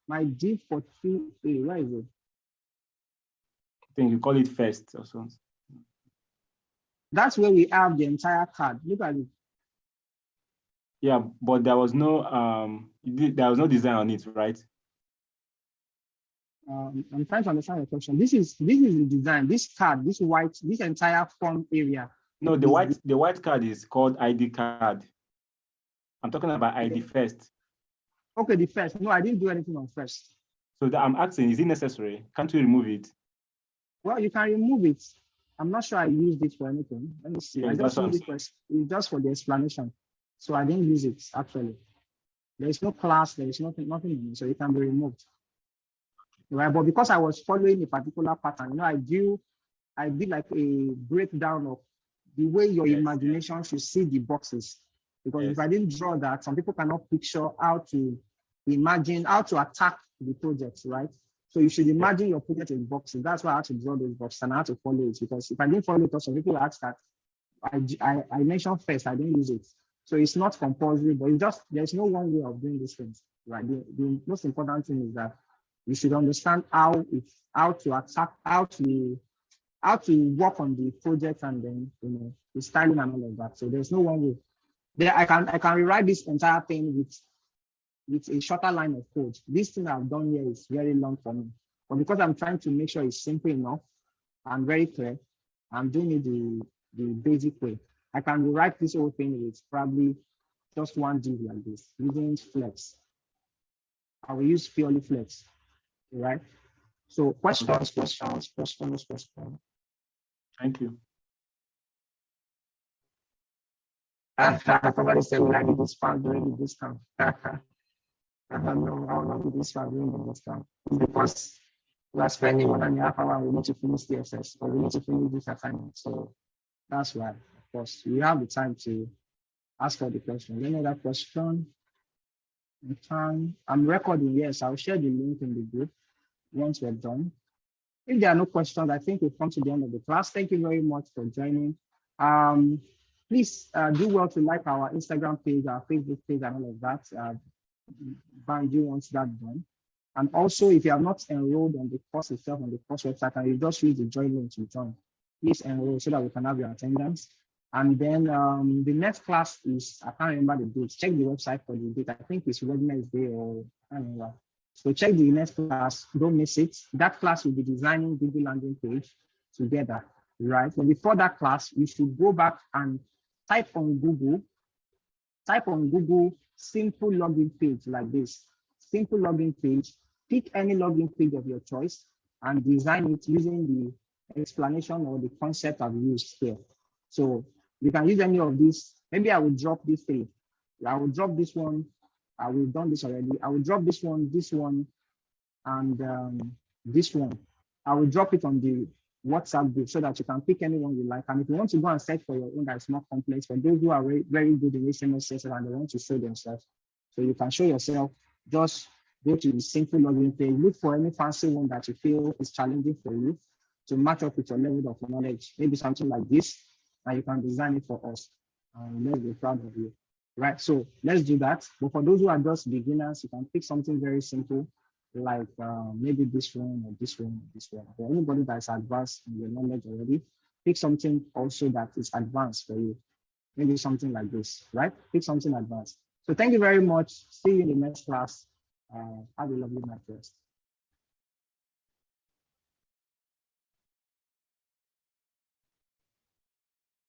My div for 2A, where is it? I think you call it first or something. That's where we have the entire card. Look at it. Yeah, but there was no design on it, right? I'm trying to understand your question. This is the design. This card, this entire form area. No, the white card is called ID card. I'm talking about ID first. Okay, the first. No, I didn't do anything on first. So I'm asking, is it necessary? Can't we remove it? Well, you can remove it. I'm not sure I used it for anything. Let me see. Yeah, I just used it just for the explanation. So I didn't use it actually. There is no class, there is nothing in it, so it can be removed. Right, but because I was following a particular pattern, I did like a breakdown of the way your imagination should see the boxes. Because if I didn't draw that, some people cannot picture how to imagine, how to attack the projects, right? So you should imagine your project in boxes. That's why I had to draw those boxes and I had to follow it, because if I didn't follow it, some people ask that I mentioned first, I didn't use it. So it's not compulsory, but it's just, there's no one way of doing these things, right? The most important thing is that you should understand how to attack, how to work on the project, and then, you know, the styling and all of that. So there's no one way. There, I can rewrite this entire thing with a shorter line of code. This thing I've done here is very long for me, but because I'm trying to make sure it's simple enough and very clear, I'm doing it the basic way. I can rewrite this whole thing with probably just one div like this, using Flex. I will use purely Flex, right? So questions. Thank you. Somebody said, "Will I be discount during the discount?" I don't know. I will not be discount during the discount because we are spending 1.5 hours. We need to finish the SS, or we need to finish this assignment. So that's why, of course, you have the time to ask for the question. Any other question? I'm recording. Yes, I'll share the link in the group once we're done. If there are no questions, I think we've come to the end of the class. Thank you very much for joining. Please do well to like our Instagram page, our Facebook page, and all of that. Banju wants that done. And also, if you have not enrolled on the course itself on the course website, and you just use the join link to join, please enroll so that we can have your attendance. And then the next class is, I can't remember the date. Check the website for the date. I think it's Wednesday, or I don't know. So check the next class, don't miss it. That class will be designing Google landing page together, right? But before that class, you should go back and type on Google simple login page like this. Simple login page, pick any login page of your choice and design it using the explanation or the concept I've used here. So you can use any of these. Maybe I will drop these three. I will drop this one. We've done this already. I will drop this one, and this one. I will drop it on the WhatsApp group so that you can pick anyone you like. And if you want to go and search for your own that's more complex, for those who are very good in HTML and they want to show themselves, so you can show yourself, just go to the simple login page, look for any fancy one that you feel is challenging for you to match up with your level of knowledge, maybe something like this, and you can design it for us. And let's be proud of you. Right, so let's do that. But for those who are just beginners, you can pick something very simple, like maybe this one or this one or this one. For anybody that's advanced in your knowledge already, pick something also that is advanced for you. Maybe something like this, right? Pick something advanced. So thank you very much. See you in the next class. Have a lovely night rest.